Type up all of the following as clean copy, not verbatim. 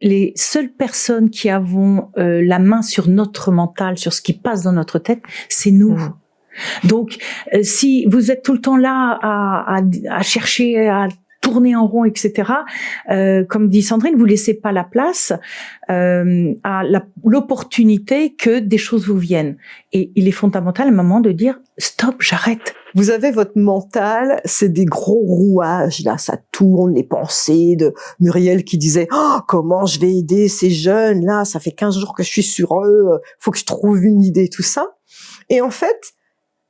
les seules personnes qui avons la main sur notre mental, sur ce qui passe dans notre tête, c'est nous. Donc, si vous êtes tout le temps là à chercher, à tourner en rond, etc., comme dit Sandrine, vous laissez pas la place à l'opportunité que des choses vous viennent. Et il est fondamental à un moment de dire stop, j'arrête. Vous avez votre mental, c'est des gros rouages, là, ça tourne, les pensées de Muriel qui disait « comment je vais aider ces jeunes, là, ça fait 15 jours que je suis sur eux, faut que je trouve une idée, tout ça. » Et en fait,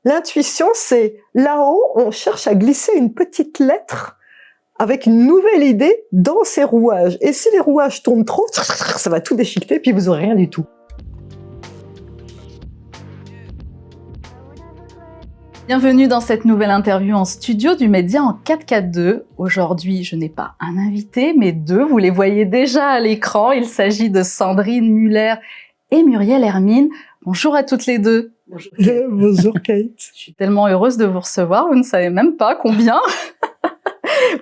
l'intuition, c'est là-haut, on cherche à glisser une petite lettre avec une nouvelle idée dans ces rouages. Et si les rouages tournent trop, ça va tout déchiqueter, puis vous aurez rien du tout. Bienvenue dans cette nouvelle interview en studio du Média en 4K2. Aujourd'hui, je n'ai pas un invité, mais deux. Vous les voyez déjà à l'écran. Il s'agit de Sandrine Muller et Muriel Hermine. Bonjour à toutes les deux. Bonjour. Bonjour Kate. Je suis tellement heureuse de vous recevoir. Vous ne savez même pas combien.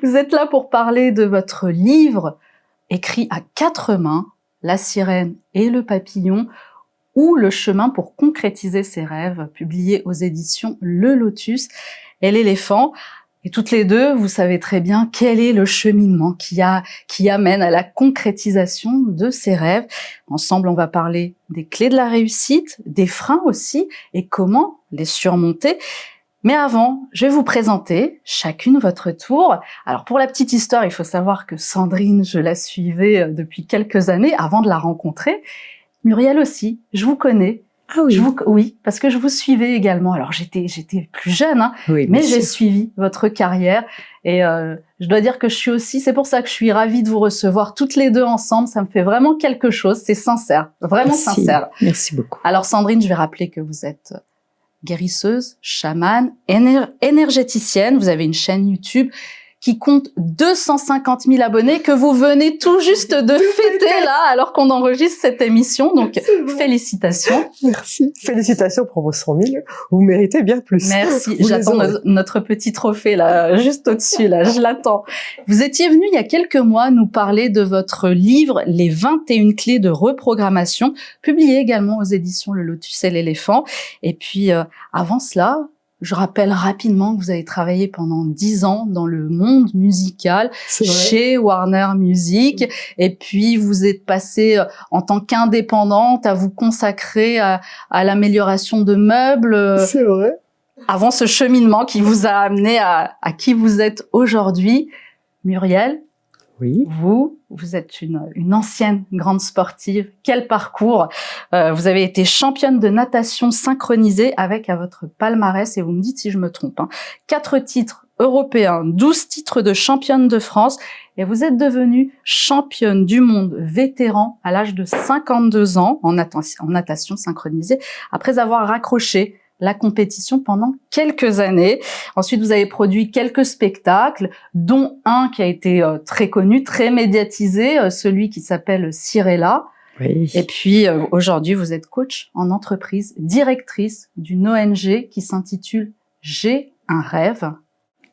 Vous êtes là pour parler de votre livre écrit à 4 mains, La sirène et le papillon, ou le chemin pour concrétiser ses rêves, publié aux éditions Le Lotus et l'Éléphant. Et toutes les deux, vous savez très bien quel est le cheminement qui amène à la concrétisation de ces rêves. Ensemble, on va parler des clés de la réussite, des freins aussi, et comment les surmonter. Mais avant, je vais vous présenter chacune votre tour. Alors pour la petite histoire, il faut savoir que Sandrine, je la suivais depuis quelques années avant de la rencontrer. Muriel aussi, je vous connais. Ah oui. Oui, parce que je vous suivais également. Alors j'étais plus jeune, hein, oui, mais j'ai suivi votre carrière et je dois dire que je suis aussi. C'est pour ça que je suis ravie de vous recevoir toutes les deux ensemble. Ça me fait vraiment quelque chose. C'est sincère, vraiment sincère. Merci beaucoup. Alors Sandrine, je vais rappeler que vous êtes guérisseuse, chamane, énergéticienne. Vous avez une chaîne YouTube qui compte 250 000 abonnés que vous venez tout juste de fêter là, alors qu'on enregistre cette émission. Donc, félicitations. Merci. Félicitations pour vos 100 000. Vous méritez bien plus. Merci. J'attends notre petit trophée là, juste au-dessus là. Je l'attends. Vous étiez venu il y a quelques mois nous parler de votre livre « Les 21 clés de reprogrammation », publié également aux éditions Le Lotus et l'Éléphant. Et puis, avant cela, je rappelle rapidement que vous avez travaillé pendant 10 ans dans le monde musical chez Warner Music, et puis vous êtes passé en tant qu'indépendante à vous consacrer à l'amélioration de meubles. C'est vrai. Avant ce cheminement qui vous a amené à qui vous êtes aujourd'hui. Muriel, oui. Vous êtes une ancienne grande sportive. Quel parcours! Vous avez été championne de natation synchronisée avec à votre palmarès, et vous me dites si je me trompe, 4 titres européens, 12 titres de championne de France, et vous êtes devenue championne du monde vétéran à l'âge de 52 ans en natation synchronisée, après avoir raccroché la compétition pendant quelques années. Ensuite, vous avez produit quelques spectacles, dont un qui a été très connu, très médiatisé, celui qui s'appelle Cirella. Oui. Et puis, aujourd'hui, vous êtes coach en entreprise, directrice d'une ONG qui s'intitule « J'ai un rêve ».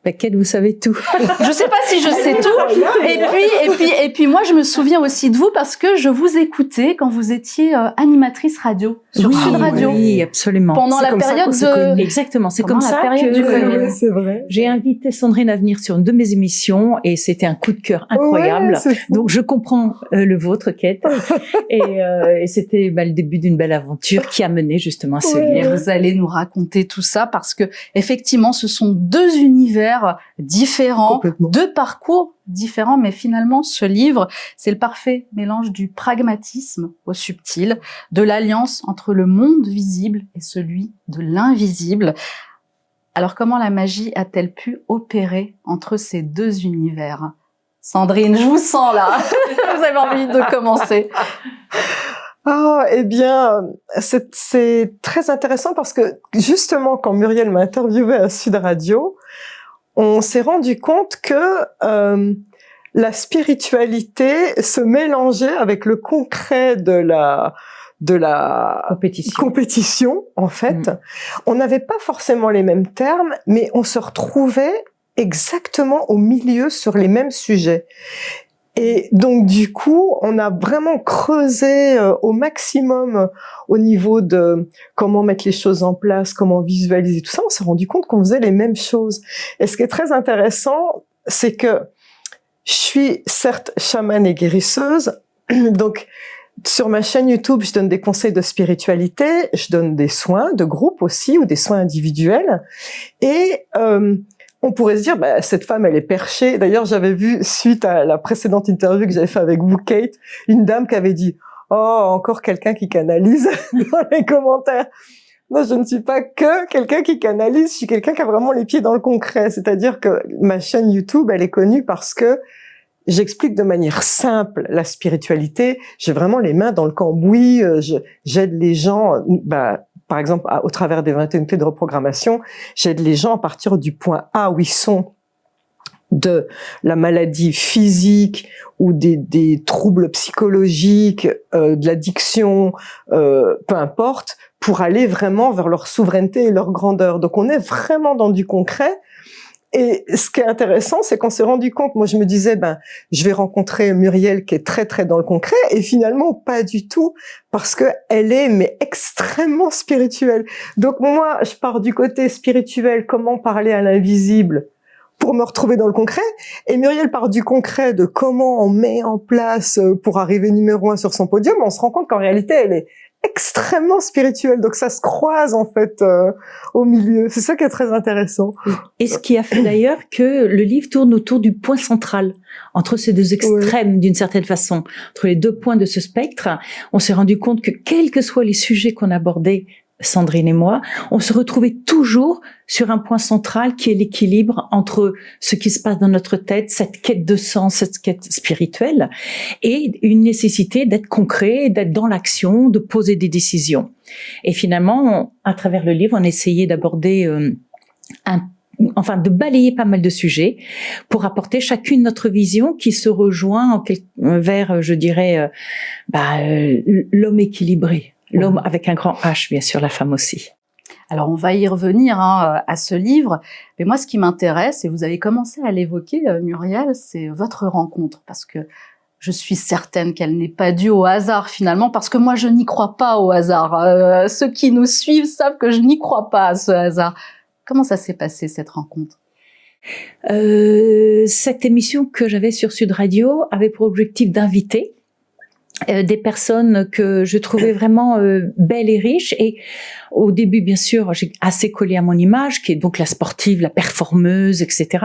Laquelle vous savez tout. Je sais pas si je sais tout. Et puis moi, je me souviens aussi de vous parce que je vous écoutais quand vous étiez animatrice radio sur Sud Radio. Oui, absolument. Pendant la période de... Exactement. C'est comme ça que c'est vrai. J'ai invité Sandrine à venir sur une de mes émissions et c'était un coup de cœur incroyable. Ouais, donc je comprends le vôtre, Kate. et c'était le début d'une belle aventure qui a mené justement à ce livre. Et vous allez nous raconter tout ça parce que effectivement, ce sont 2 univers différents, 2 parcours différents, mais finalement, ce livre, c'est le parfait mélange du pragmatisme au subtil, de l'alliance entre le monde visible et celui de l'invisible. Alors, comment la magie a-t-elle pu opérer entre ces 2 univers? Sandrine, je vous sens là. Vous avez envie de commencer? Eh bien, c'est très intéressant parce que justement, quand Muriel m'a interviewé à Sud Radio, on s'est rendu compte que la spiritualité se mélangeait avec le concret de la compétition en fait. On n'avait pas forcément les mêmes termes, mais on se retrouvait exactement au milieu sur les mêmes sujets. Et donc du coup, on a vraiment creusé au maximum au niveau de comment mettre les choses en place, comment visualiser tout ça. On s'est rendu compte qu'on faisait les mêmes choses. Et ce qui est très intéressant, c'est que je suis certes chamane et guérisseuse, donc sur ma chaîne YouTube, je donne des conseils de spiritualité, je donne des soins de groupe aussi ou des soins individuels. Et on pourrait se dire, bah, cette femme, elle est perchée. D'ailleurs, j'avais vu, suite à la précédente interview que j'avais fait avec vous, Kate, une dame qui avait dit, oh, encore quelqu'un qui canalise dans les commentaires. Moi, je ne suis pas que quelqu'un qui canalise, je suis quelqu'un qui a vraiment les pieds dans le concret. C'est-à-dire que ma chaîne YouTube, elle est connue parce que j'explique de manière simple la spiritualité. J'ai vraiment les mains dans le cambouis. J'aide les gens, par exemple, au travers des 21 clés de reprogrammation, j'aide les gens à partir du point A où ils sont de la maladie physique ou des troubles psychologiques, de l'addiction, peu importe, pour aller vraiment vers leur souveraineté et leur grandeur. Donc on est vraiment dans du concret. Et ce qui est intéressant, c'est qu'on s'est rendu compte, moi je me disais, je vais rencontrer Muriel qui est très très dans le concret, et finalement pas du tout, parce que elle est mais extrêmement spirituelle. Donc moi, je pars du côté spirituel, comment parler à l'invisible pour me retrouver dans le concret, et Muriel part du concret de comment on met en place pour arriver numéro 1 sur son podium. On se rend compte qu'en réalité, elle est extrêmement spirituelle, donc ça se croise en fait au milieu. C'est ça qui est très intéressant. Et ce qui a fait d'ailleurs que le livre tourne autour du point central, entre ces deux extrêmes d'une certaine façon, entre les deux points de ce spectre. On s'est rendu compte que quels que soient les sujets qu'on abordait, Sandrine et moi, on se retrouvait toujours sur un point central qui est l'équilibre entre ce qui se passe dans notre tête, cette quête de sens, cette quête spirituelle, et une nécessité d'être concret, d'être dans l'action, de poser des décisions. Et finalement, à travers le livre, on essayait d'aborder de balayer pas mal de sujets pour apporter chacune notre vision qui se rejoint vers, je dirais, l'homme équilibré. L'homme avec un grand H, bien sûr, la femme aussi. Alors, on va y revenir à ce livre. Mais moi, ce qui m'intéresse, et vous avez commencé à l'évoquer, Muriel, c'est votre rencontre. Parce que je suis certaine qu'elle n'est pas due au hasard, finalement, parce que moi, je n'y crois pas au hasard. Ceux qui nous suivent savent que je n'y crois pas à ce hasard. Comment ça s'est passé, cette rencontre ? Cette émission que j'avais sur Sud Radio avait pour objectif d'inviter des personnes que je trouvais vraiment belles et riches. Et au début, bien sûr, j'ai assez collé à mon image, qui est donc la sportive, la performeuse, etc.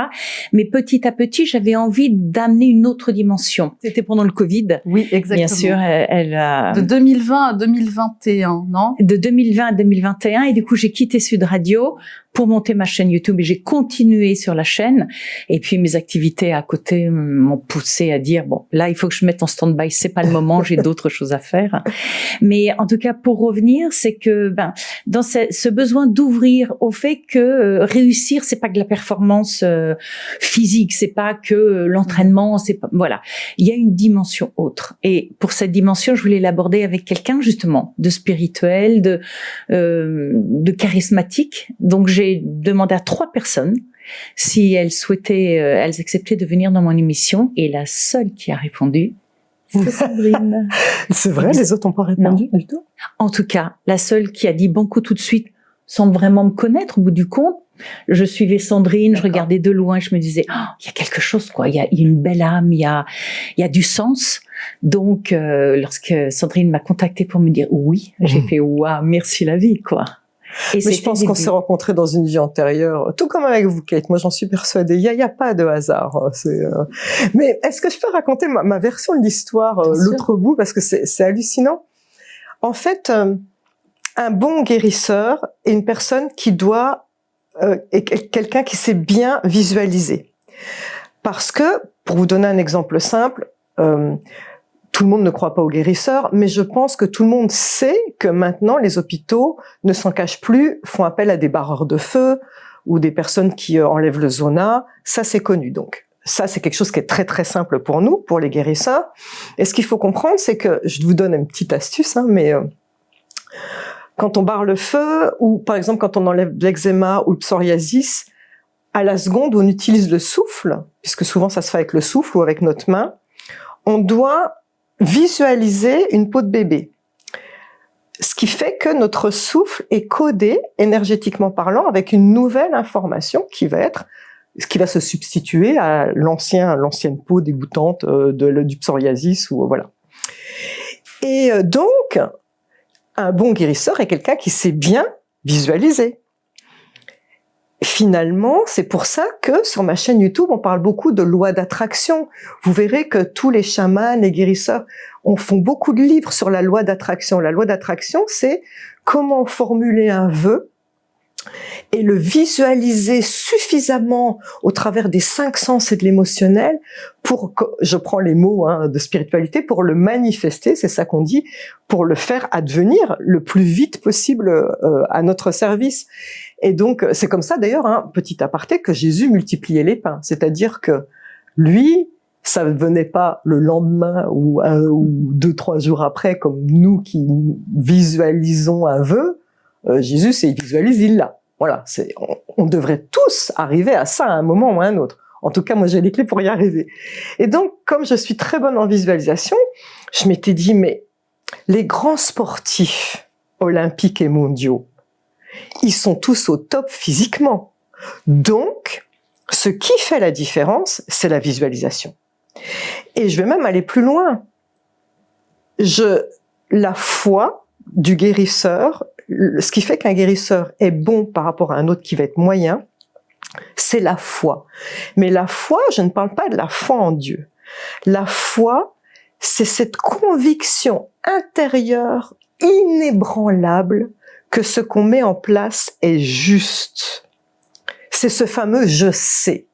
Mais petit à petit, j'avais envie d'amener une autre dimension. C'était pendant le Covid. Oui, exactement. Bien sûr, elle a... De 2020 à 2021, non ? De 2020 à 2021. Et du coup, j'ai quitté Sud Radio pour monter ma chaîne YouTube, et j'ai continué sur la chaîne. Et puis mes activités à côté m'ont poussé à dire bon, là il faut que je mette en stand-by, c'est pas le moment, j'ai d'autres choses à faire. Mais en tout cas, pour revenir, c'est que dans ce besoin d'ouvrir au fait que réussir, c'est pas que de la performance physique, c'est pas que l'entraînement, c'est pas, voilà, il y a une dimension autre. Et pour cette dimension, je voulais l'aborder avec quelqu'un justement de spirituel, de charismatique. Donc j'ai demandé à 3 personnes si elles souhaitaient, elles acceptaient de venir dans mon émission, et la seule qui a répondu, c'est Sandrine. C'est vrai, les autres n'ont pas répondu du tout. En tout cas, la seule qui a dit banco tout de suite, sans vraiment me connaître au bout du compte. Je suivais Sandrine, je regardais de loin, je me disais, il y a quelque chose, quoi. Il y a une belle âme, il y a du sens. Donc, lorsque Sandrine m'a contactée pour me dire oui, j'ai fait waouh, merci la vie, quoi. Et mais je pense qu'on s'est rencontrés dans une vie antérieure, tout comme avec vous, Kate. Moi, j'en suis persuadée. Il y a pas de hasard. Mais est-ce que je peux raconter ma version de l'histoire, l'autre bout, parce que c'est hallucinant. En fait, un bon guérisseur est une personne qui doit, est quelqu'un qui sait bien visualiser. Parce que, pour vous donner un exemple simple, tout le monde ne croit pas aux guérisseurs, mais je pense que tout le monde sait que maintenant, les hôpitaux ne s'en cachent plus, font appel à des barreurs de feu ou des personnes qui enlèvent le zona. Ça, c'est connu. Donc, ça, c'est quelque chose qui est très, très simple pour nous, pour les guérisseurs. Et ce qu'il faut comprendre, c'est que, je vous donne une petite astuce, mais quand on barre le feu, ou par exemple, quand on enlève l'eczéma ou le psoriasis, à la seconde, on utilise le souffle, puisque souvent, ça se fait avec le souffle ou avec notre main. on doit visualiser une peau de bébé. Ce qui fait que notre souffle est codé, énergétiquement parlant, avec une nouvelle information qui va se substituer à l'ancienne peau dégoûtante du psoriasis ou voilà. Et donc, un bon guérisseur est quelqu'un qui sait bien visualiser. Finalement, c'est pour ça que sur ma chaîne YouTube, on parle beaucoup de loi d'attraction. Vous verrez que tous les chamans, les guérisseurs, font beaucoup de livres sur la loi d'attraction. La loi d'attraction, c'est comment formuler un vœu et le visualiser suffisamment au travers des 5 sens et de l'émotionnel pour que, je prends les mots de spiritualité, pour le manifester, c'est ça qu'on dit, pour le faire advenir le plus vite possible à notre service. Et donc, c'est comme ça d'ailleurs, petit aparté, que Jésus multipliait les pains. C'est-à-dire que lui, ça ne venait pas le lendemain ou 2-3 jours après, comme nous qui visualisons un vœu. Jésus, il visualise, il l'a. Voilà, on devrait tous arriver à ça à un moment ou à un autre. En tout cas, moi, j'ai les clés pour y arriver. Et donc, comme je suis très bonne en visualisation, je m'étais dit, mais les grands sportifs olympiques et mondiaux, ils sont tous au top physiquement. Donc, ce qui fait la différence, c'est la visualisation. Et je vais même aller plus loin. La foi du guérisseur, ce qui fait qu'un guérisseur est bon par rapport à un autre qui va être moyen, c'est la foi. Mais la foi, je ne parle pas de la foi en Dieu. La foi, c'est cette conviction intérieure, inébranlable, que ce qu'on met en place est juste. C'est ce fameux « je sais ».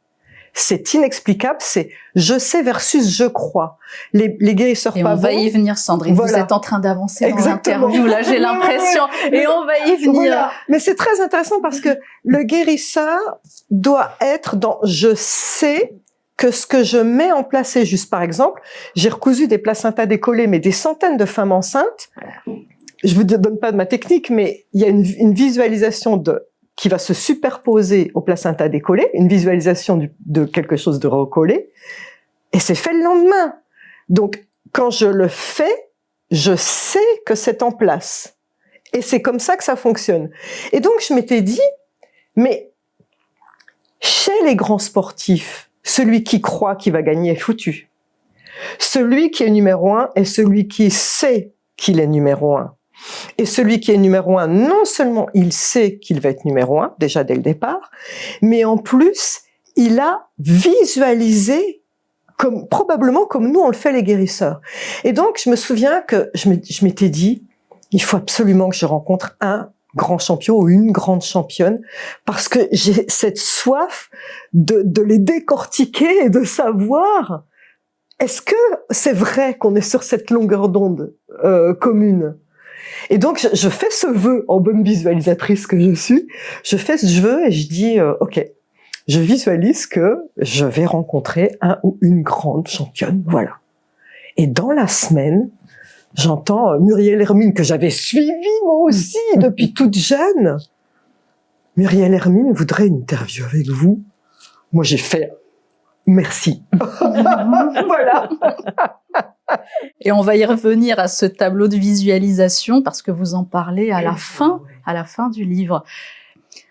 C'est inexplicable, c'est « je sais » versus « je crois ». Les guérisseurs et pas on va y venir, Sandrine. Voilà. Vous êtes en train d'avancer dans l'interview, là, j'ai l'impression. Et on va y venir. Voilà. Mais c'est très intéressant parce que le guérisseur doit être dans « je sais » que ce que je mets en place est juste. Par exemple, j'ai recousu des placentas décollés, mais des centaines de femmes enceintes. Je vous donne pas de ma technique, mais il y a une visualisation qui va se superposer au placenta décollé, une visualisation de quelque chose de recollé, et c'est fait le lendemain. Donc, quand je le fais, je sais que c'est en place. Et c'est comme ça que ça fonctionne. Et donc, je m'étais dit, mais chez les grands sportifs, celui qui croit qu'il va gagner est foutu. Celui qui est numéro 1 est celui qui sait qu'il est numéro 1. Et celui qui est numéro 1, non seulement il sait qu'il va être numéro 1, déjà dès le départ, mais en plus, il a visualisé probablement comme nous on le fait les guérisseurs. Et donc, je me souviens que je m'étais dit, il faut absolument que je rencontre un grand champion ou une grande championne, parce que j'ai cette soif de les décortiquer et de savoir, est-ce que c'est vrai qu'on est sur cette longueur d'onde commune? Et donc, je fais ce vœu en bonne visualisatrice que je suis. Je fais ce vœu et je dis, OK, je visualise que je vais rencontrer un ou une grande championne. Voilà. Et dans la semaine, j'entends Muriel Hermine, que j'avais suivie moi aussi depuis toute jeune. Muriel Hermine voudrait une interview avec vous. Moi, j'ai fait merci. Voilà. Et on va y revenir à ce tableau de visualisation parce que vous en parlez à la fin du livre.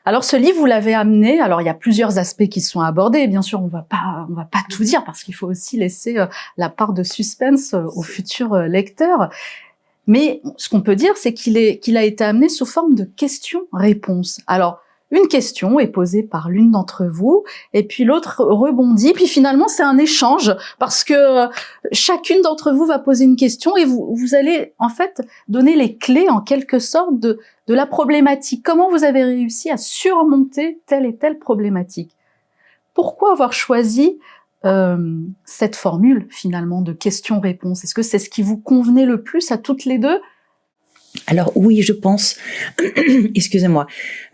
Alors ce livre, vous l'avez amené. Alors il y a plusieurs aspects qui sont abordés. Bien sûr, on va pas tout dire parce qu'il faut aussi laisser la part de suspense aux futurs lecteurs. Mais ce qu'on peut dire, c'est qu'il a été amené sous forme de questions-réponses. Alors une question est posée par l'une d'entre vous, et puis l'autre rebondit, puis finalement c'est un échange, parce que chacune d'entre vous va poser une question, et vous allez en fait donner les clés en quelque sorte de la problématique. Comment vous avez réussi à surmonter telle et telle problématique? Pourquoi avoir choisi cette formule finalement de questions-réponses? Est-ce que c'est ce qui vous convenait le plus à toutes les deux? Alors oui, je pense, excusez-moi,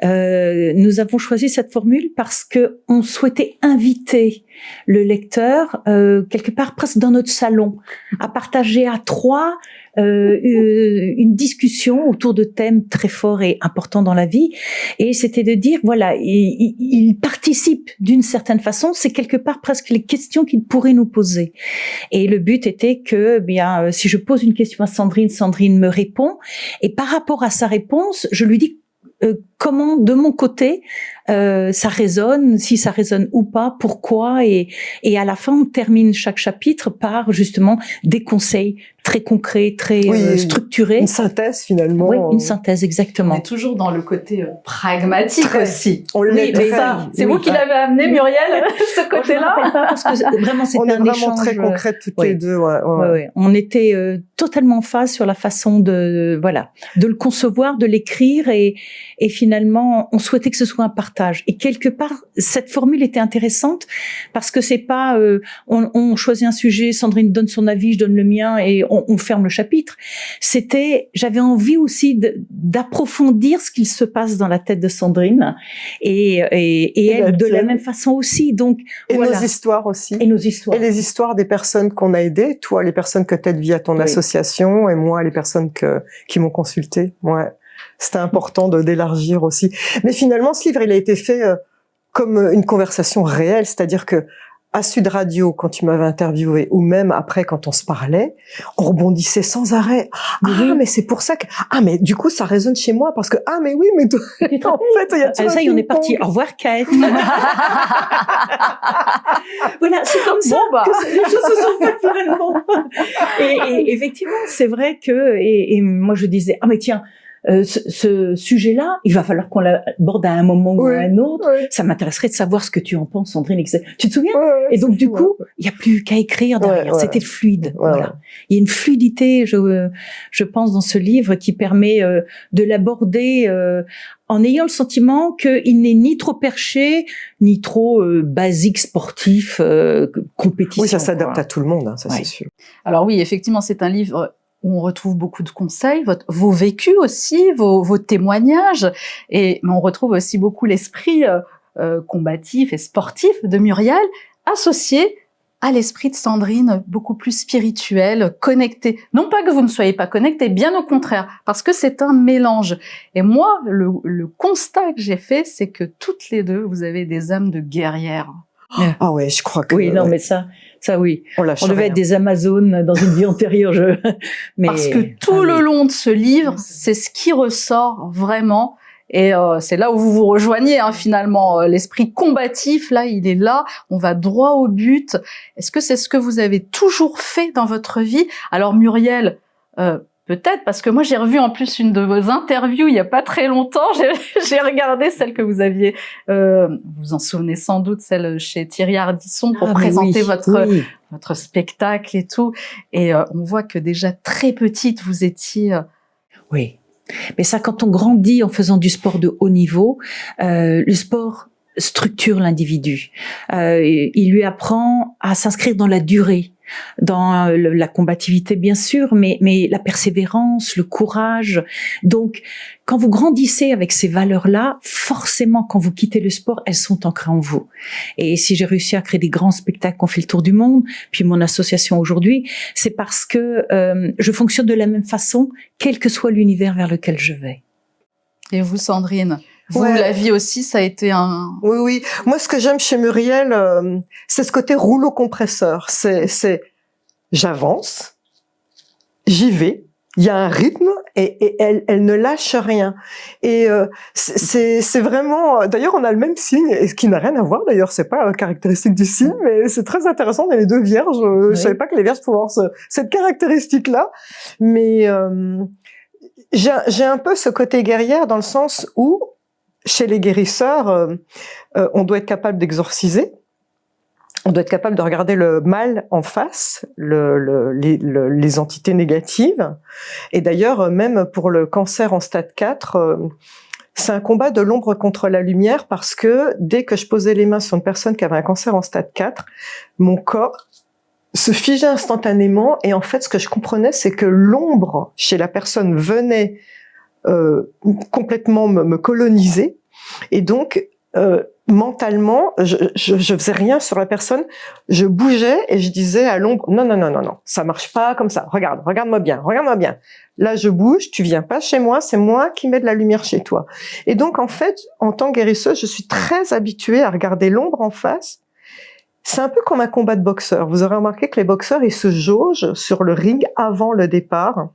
nous avons choisi cette formule parce que on souhaitait inviter le lecteur quelque part presque dans notre salon, à partager à trois une discussion autour de thèmes très forts et importants dans la vie. Et c'était de dire, voilà, il participe d'une certaine façon, c'est quelque part presque les questions qu'il pourrait nous poser. Et le but était que, bien, si je pose une question à Sandrine, Sandrine me répond, et par rapport à sa réponse, je lui dis comment, de mon côté, ça résonne, si ça résonne ou pas, pourquoi, et à la fin, on termine chaque chapitre par justement des conseils très concrets, très structurés. Une synthèse finalement. Oui, une synthèse, exactement. On est toujours dans le côté pragmatique aussi. On l'est mais ça, c'est vous qui l'avez amené, Muriel, ce côté-là. Parce que vraiment, c'était on est un vraiment échange très concrètes toutes les deux. Ouais. On était totalement en phase sur la façon de le concevoir, de l'écrire, et finalement, on souhaitait que ce soit un partage. Et quelque part, cette formule était intéressante parce que c'est pas on choisit un sujet, Sandrine donne son avis, je donne le mien et on ferme le chapitre. J'avais envie aussi d'approfondir ce qu'il se passe dans la tête de Sandrine et elle de la même façon aussi. Donc nos histoires aussi. Et nos histoires. Et les histoires des personnes qu'on a aidées, toi les personnes que t'aides via ton association, et moi les personnes qui m'ont consulté. Ouais. C'était important d'élargir aussi. Mais finalement, ce livre, il a été fait comme une conversation réelle, c'est-à-dire que à Sud Radio, quand tu m'avais interviewé, ou même après quand on se parlait, on rebondissait sans arrêt. Mais c'est pour ça que mais du coup ça résonne chez moi parce que mais oui, mais toi, en fait il y a tout ça y est, on est parti. Au revoir, Kate. Voilà, c'est comme ça que les choses se sont faites finalement. Et effectivement, c'est vrai que et moi je disais mais tiens. Ce sujet-là, il va falloir qu'on l'aborde à un moment ou à un autre. Ça m'intéresserait de savoir ce que tu en penses, Sandrine. Tu te souviens? Et donc, du coup, il n'y a plus qu'à écrire derrière. C'était fluide. Voilà. Il y a une fluidité, je pense, dans ce livre qui permet de l'aborder en ayant le sentiment qu'il n'est ni trop perché, ni trop basique, sportif, compétition. Oui, ça s'adapte à tout le monde, ça c'est sûr. Alors oui, effectivement, c'est un livre où on retrouve beaucoup de conseils, vos vécus aussi, vos témoignages, mais on retrouve aussi beaucoup l'esprit combatif et sportif de Muriel, associé à l'esprit de Sandrine, beaucoup plus spirituel, connecté. Non pas que vous ne soyez pas connectés, bien au contraire, parce que c'est un mélange. Et moi, le constat que j'ai fait, c'est que toutes les deux, vous avez des âmes de guerrières. Ah ouais, je crois que... Oui, non, mais ça oui. On devait rien. être des Amazones dans une vie antérieure. Mais parce que tout le long de ce livre, c'est ce qui ressort vraiment. Et c'est là où vous vous rejoignez finalement. L'esprit combatif, là, il est là. On va droit au but. Est-ce que c'est ce que vous avez toujours fait dans votre vie? Alors Muriel, peut-être, parce que moi j'ai revu en plus une de vos interviews il y a pas très longtemps. J'ai regardé celle que vous aviez, vous en souvenez sans doute, celle chez Thierry Ardisson pour présenter votre spectacle et tout. Et on voit que déjà très petite vous étiez. Oui, mais ça, quand on grandit en faisant du sport de haut niveau, le sport structure l'individu. Il lui apprend à s'inscrire dans la durée, dans la combativité bien sûr, mais la persévérance, le courage. Donc, quand vous grandissez avec ces valeurs-là, forcément, quand vous quittez le sport, elles sont ancrées en vous. Et si j'ai réussi à créer des grands spectacles qui ont fait le tour du monde, puis mon association aujourd'hui, c'est parce que je fonctionne de la même façon, quel que soit l'univers vers lequel je vais. Et vous, Sandrine? Vous, la vie aussi, ça a été un... Oui. Moi, ce que j'aime chez Muriel, c'est ce côté rouleau compresseur. C'est j'avance, j'y vais, il y a un rythme et elle ne lâche rien. Et c'est vraiment... D'ailleurs, on a le même signe, ce qui n'a rien à voir. D'ailleurs, c'est pas caractéristique du signe, mais c'est très intéressant. On est les deux vierges. Je savais pas que les vierges pouvaient avoir cette caractéristique-là. Mais j'ai un peu ce côté guerrière dans le sens où chez les guérisseurs, on doit être capable d'exorciser, on doit être capable de regarder le mal en face, les entités négatives. Et d'ailleurs, même pour le cancer en stade 4, c'est un combat de l'ombre contre la lumière parce que dès que je posais les mains sur une personne qui avait un cancer en stade 4, mon corps se figeait instantanément. Et en fait, ce que je comprenais, c'est que l'ombre chez la personne venait complètement me coloniser, et donc mentalement, je faisais rien sur la personne, je bougeais et je disais à l'ombre, non, ça marche pas comme ça, regarde-moi bien. Là, je bouge, tu viens pas chez moi, c'est moi qui mets de la lumière chez toi. Et donc, en fait, en tant que guérisseuse, je suis très habituée à regarder l'ombre en face. C'est un peu comme un combat de boxeur. Vous aurez remarqué que les boxeurs, ils se jaugent sur le ring avant le départ.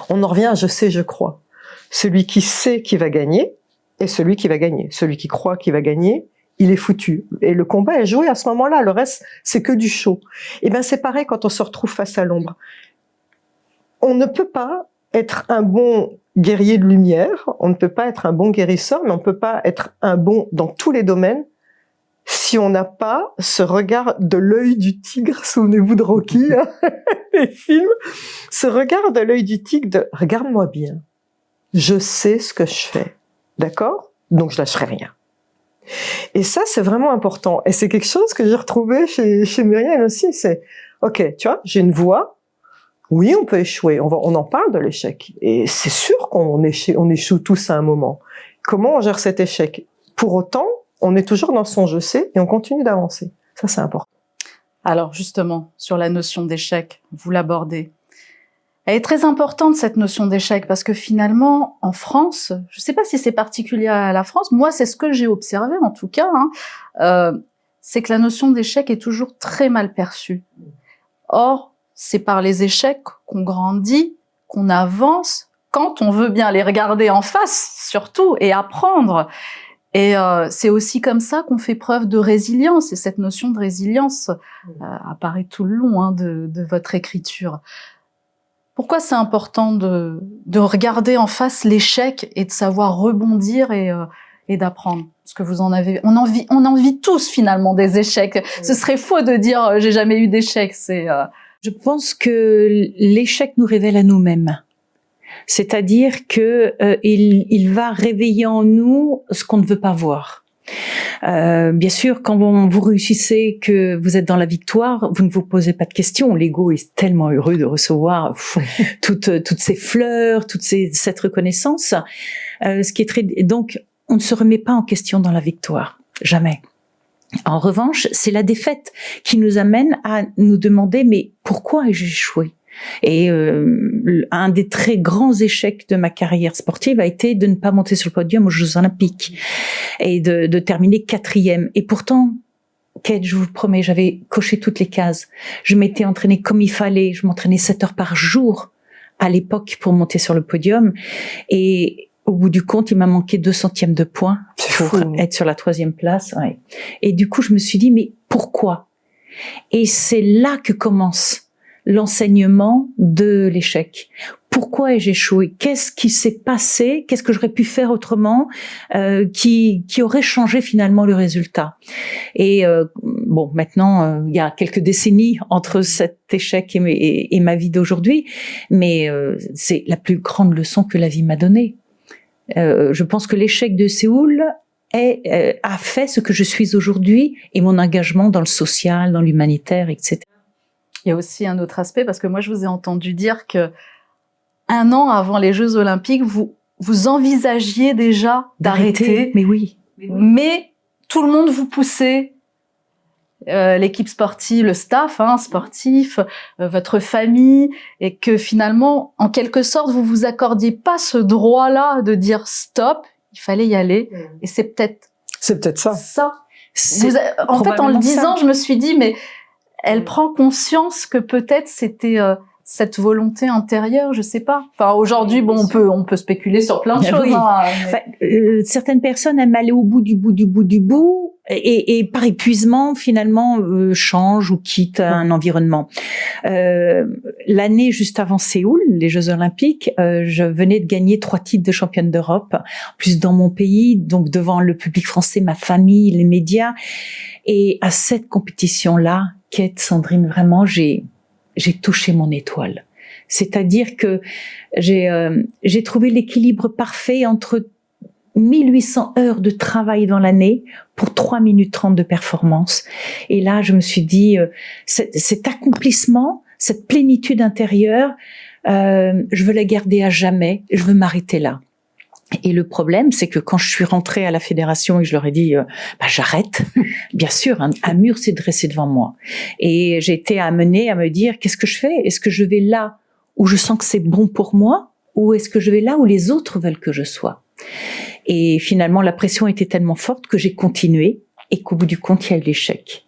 On en revient à je sais, je crois. Celui qui sait qui va gagner, et celui qui va gagner. Celui qui croit qu'il va gagner, il est foutu. Et le combat est joué à ce moment-là. Le reste, c'est que du show. Et ben, c'est pareil quand on se retrouve face à l'ombre. On ne peut pas être un bon guerrier de lumière, on ne peut pas être un bon guérisseur, mais on ne peut pas être un bon dans tous les domaines si on n'a pas ce regard de l'œil du tigre. Souvenez-vous de Rocky, hein, les films. Ce regard de l'œil du tigre de « regarde-moi bien, je sais ce que je fais. » D'accord? Donc, je lâcherai rien. Et ça, c'est vraiment important. Et c'est quelque chose que j'ai retrouvé chez Muriel aussi. C'est, OK, tu vois, j'ai une voix. Oui, on peut échouer. On en parle de l'échec. Et c'est sûr qu'on échoue tous à un moment. Comment on gère cet échec? Pour autant, on est toujours dans son je sais et on continue d'avancer. Ça, c'est important. Alors, justement, sur la notion d'échec, vous l'abordez. Elle est très importante, cette notion d'échec, parce que finalement, en France, je ne sais pas si c'est particulier à la France, moi, c'est ce que j'ai observé, en tout cas, c'est que la notion d'échec est toujours très mal perçue. Or, c'est par les échecs qu'on grandit, qu'on avance, quand on veut bien les regarder en face, surtout, et apprendre. Et c'est aussi comme ça qu'on fait preuve de résilience, et cette notion de résilience apparaît tout le long de votre écriture. Pourquoi c'est important de regarder en face l'échec et de savoir rebondir et d'apprendre? Parce que vous en avez, on en vit tous finalement des échecs. Oui. Ce serait faux de dire j'ai jamais eu d'échec. Je pense que l'échec nous révèle à nous-mêmes. C'est-à-dire que il va réveiller en nous ce qu'on ne veut pas voir. Bien sûr, quand vous réussissez, que vous êtes dans la victoire, vous ne vous posez pas de questions. L'ego est tellement heureux de recevoir toutes ces fleurs, cette reconnaissance. Ce qui est donc, on ne se remet pas en question dans la victoire, jamais. En revanche, c'est la défaite qui nous amène à nous demander mais pourquoi ai-je échoué? Et un des très grands échecs de ma carrière sportive a été de ne pas monter sur le podium aux Jeux Olympiques et de terminer 4e. Et pourtant, Kate, je vous promets, j'avais coché toutes les cases. Je m'étais entraînée comme il fallait. Je m'entraînais 7 heures par jour à l'époque pour monter sur le podium. Et au bout du compte, il m'a manqué 2 centièmes de points pour être sur la 3e place. Ouais. Et du coup, je me suis dit, mais pourquoi? Et c'est là que commence l'enseignement de l'échec. Pourquoi ai-je échoué? Qu'est-ce qui s'est passé? Qu'est-ce que j'aurais pu faire autrement qui aurait changé finalement le résultat? Et bon, maintenant, il y a quelques décennies entre cet échec et ma vie d'aujourd'hui, mais c'est la plus grande leçon que la vie m'a donnée. Je pense que l'échec de Séoul a fait ce que je suis aujourd'hui et mon engagement dans le social, dans l'humanitaire, etc. Il y a aussi un autre aspect, parce que moi, je vous ai entendu dire que 1 an avant les Jeux Olympiques, vous envisagiez déjà d'arrêter. Mais oui. Mais tout le monde vous poussait. L'équipe sportive, le staff sportif, votre famille, et que finalement, en quelque sorte, vous vous accordiez pas ce droit-là de dire stop, il fallait y aller. Et c'est peut-être ça. En fait, en le disant, je me suis dit, mais elle prend conscience que peut-être c'était cette volonté intérieure, je sais pas. Enfin, aujourd'hui, bon, on peut spéculer sur plein de choses. Oui. Enfin, certaines personnes aiment aller au bout du bout, et par épuisement, finalement, changent ou quittent un environnement. L'année juste avant Séoul, les Jeux Olympiques, je venais de gagner 3 titres de championne d'Europe, en plus dans mon pays, donc devant le public français, ma famille, les médias. Et à cette compétition-là, Kate, Sandrine, vraiment, j'ai touché mon étoile. C'est-à-dire que j'ai trouvé l'équilibre parfait entre 1800 heures de travail dans l'année pour 3 minutes 30 de performance. Et là, je me suis dit, cet accomplissement, cette plénitude intérieure, je veux la garder à jamais, je veux m'arrêter là. Et le problème, c'est que quand je suis rentrée à la fédération et que je leur ai dit j'arrête, bien sûr, un mur s'est dressé devant moi. Et j'ai été amenée à me dire, qu'est-ce que je fais? Est-ce que je vais là où je sens que c'est bon pour moi, ou est-ce que je vais là où les autres veulent que je sois? Et finalement, la pression était tellement forte que j'ai continué et qu'au bout du compte, il y a eu l'échec.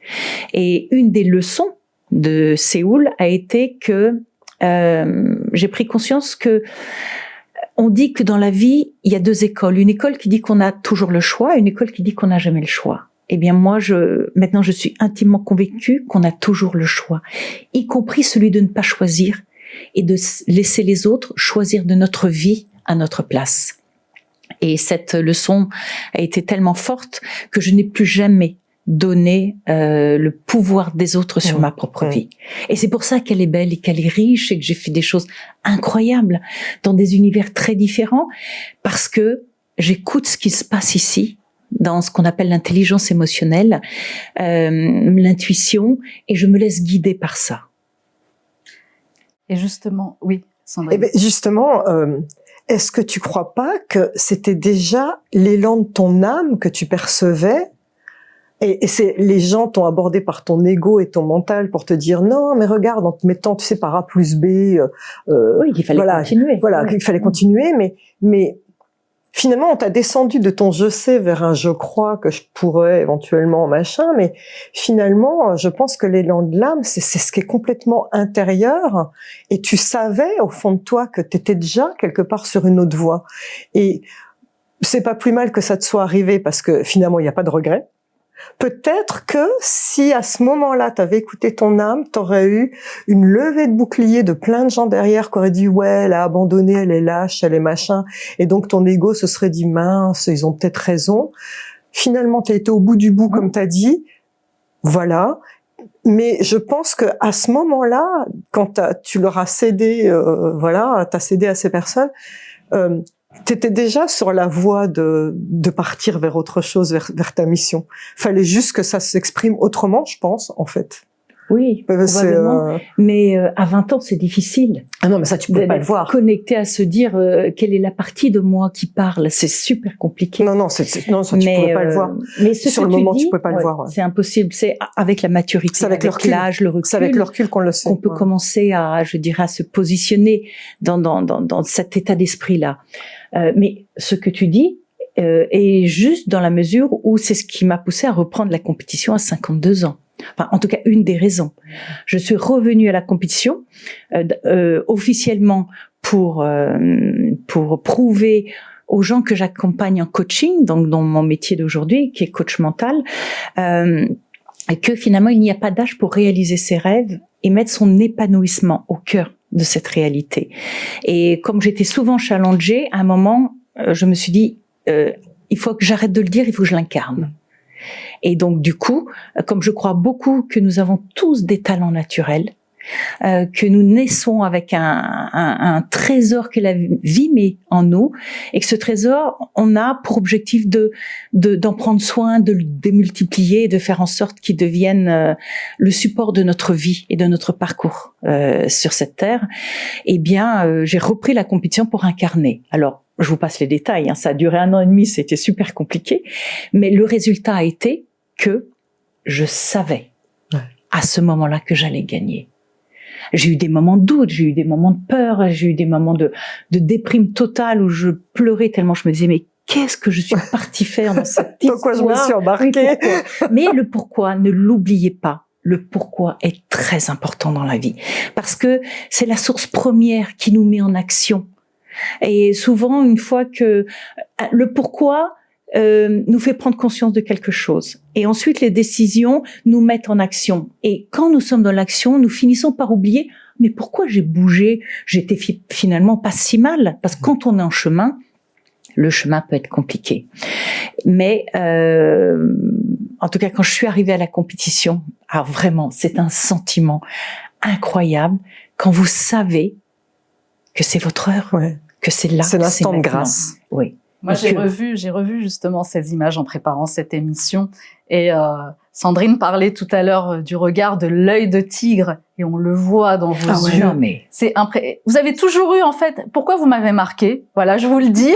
Et une des leçons de Séoul a été que j'ai pris conscience que on dit que dans la vie, il y a deux écoles. Une école qui dit qu'on a toujours le choix, et une école qui dit qu'on n'a jamais le choix. Eh bien, moi, maintenant, je suis intimement convaincue qu'on a toujours le choix, y compris celui de ne pas choisir et de laisser les autres choisir de notre vie à notre place. Et cette leçon a été tellement forte que je n'ai plus jamais donné le pouvoir des autres sur ma propre vie. Et c'est pour ça qu'elle est belle et qu'elle est riche et que j'ai fait des choses incroyables dans des univers très différents, parce que j'écoute ce qui se passe ici, dans ce qu'on appelle l'intelligence émotionnelle, l'intuition, et je me laisse guider par ça. Et justement, oui, Sandrine. Eh ben justement, est-ce que tu crois pas que c'était déjà l'élan de ton âme que tu percevais? Et c'est, les gens t'ont abordé par ton ego et ton mental pour te dire non, mais regarde, en te mettant, tu sais, par A plus B, oui, qu'il fallait continuer. Voilà, oui. qu'il fallait continuer, mais finalement, on t'a descendu de ton je sais vers un je crois que je pourrais éventuellement machin, mais finalement, je pense que l'élan de l'âme, c'est ce qui est complètement intérieur, et tu savais au fond de toi que t'étais déjà quelque part sur une autre voie. Et c'est pas plus mal que ça te soit arrivé, parce que finalement, il n'y a pas de regret. Peut-être que si à ce moment-là, t'avais écouté ton âme, t'aurais eu une levée de bouclier de plein de gens derrière qui auraient dit ouais, elle a abandonné, elle est lâche, elle est machin, et donc ton ego se serait dit mince, ils ont peut-être raison. Finalement, t'as été au bout du bout, comme t'as dit, voilà. Mais je pense que à ce moment-là, quand tu leur as cédé, t'as cédé à ces personnes. T'étais déjà sur la voie de partir vers autre chose, vers ta mission. Fallait juste que ça s'exprime autrement, je pense, en fait. Oui, probablement. Mais à 20 ans, c'est difficile. Ah non, mais ça, tu peux pas le voir. Connecté à se dire quelle est la partie de moi qui parle, c'est super compliqué. Non, ça, tu peux pas le voir. Mais ce sur que le moment, dis, tu peux pas le voir. Ouais. C'est impossible. C'est avec la maturité, avec l'âge, le recul. C'est avec le recul qu'on le sait. Qu'on peut commencer à se positionner dans cet état d'esprit-là. Mais ce que tu dis est juste dans la mesure où c'est ce qui m'a poussé à reprendre la compétition à 52 ans. Enfin, en tout cas, une des raisons. Je suis revenue à la compétition officiellement pour prouver aux gens que j'accompagne en coaching, donc dans mon métier d'aujourd'hui, qui est coach mental, que finalement, il n'y a pas d'âge pour réaliser ses rêves et mettre son épanouissement au cœur de cette réalité. Et comme j'étais souvent challengée, à un moment, je me suis dit, il faut que j'arrête de le dire, il faut que je l'incarne. Et donc, du coup, comme je crois beaucoup que nous avons tous des talents naturels, que nous naissons avec un trésor que la vie met en nous, et que ce trésor, on a pour objectif d'en prendre soin, de le démultiplier, de faire en sorte qu'il devienne le support de notre vie et de notre parcours sur cette terre. Eh bien, j'ai repris la compétition pour incarner. Alors, je vous passe les détails, ça a duré 1 an et demi, c'était super compliqué, mais le résultat a été que je savais à ce moment-là que j'allais gagner. J'ai eu des moments de doute, j'ai eu des moments de peur, j'ai eu des moments de déprime totale où je pleurais tellement je me disais mais qu'est-ce que je suis partie faire dans cette histoire? Pourquoi je me suis embarquée? Mais le pourquoi, ne l'oubliez pas. Le pourquoi est très important dans la vie parce que c'est la source première qui nous met en action. Et souvent, une fois que le pourquoi nous fait prendre conscience de quelque chose. Et ensuite, les décisions nous mettent en action. Et quand nous sommes dans l'action, nous finissons par oublier mais pourquoi j'ai bougé? J'étais finalement pas si mal. Parce que quand on est en chemin, le chemin peut être compliqué. Mais en tout cas, quand je suis arrivée à la compétition, alors vraiment, c'est un sentiment incroyable quand vous savez que c'est votre heure, que c'est là, c'est l'instant de grâce. Oui. Moi, j'ai revu justement ces images en préparant cette émission. Et Sandrine parlait tout à l'heure du regard de l'œil de tigre, et on le voit dans vos yeux. Non, mais... Vous avez toujours eu, en fait, pourquoi vous m'avez marqué? Voilà, je vous le dis,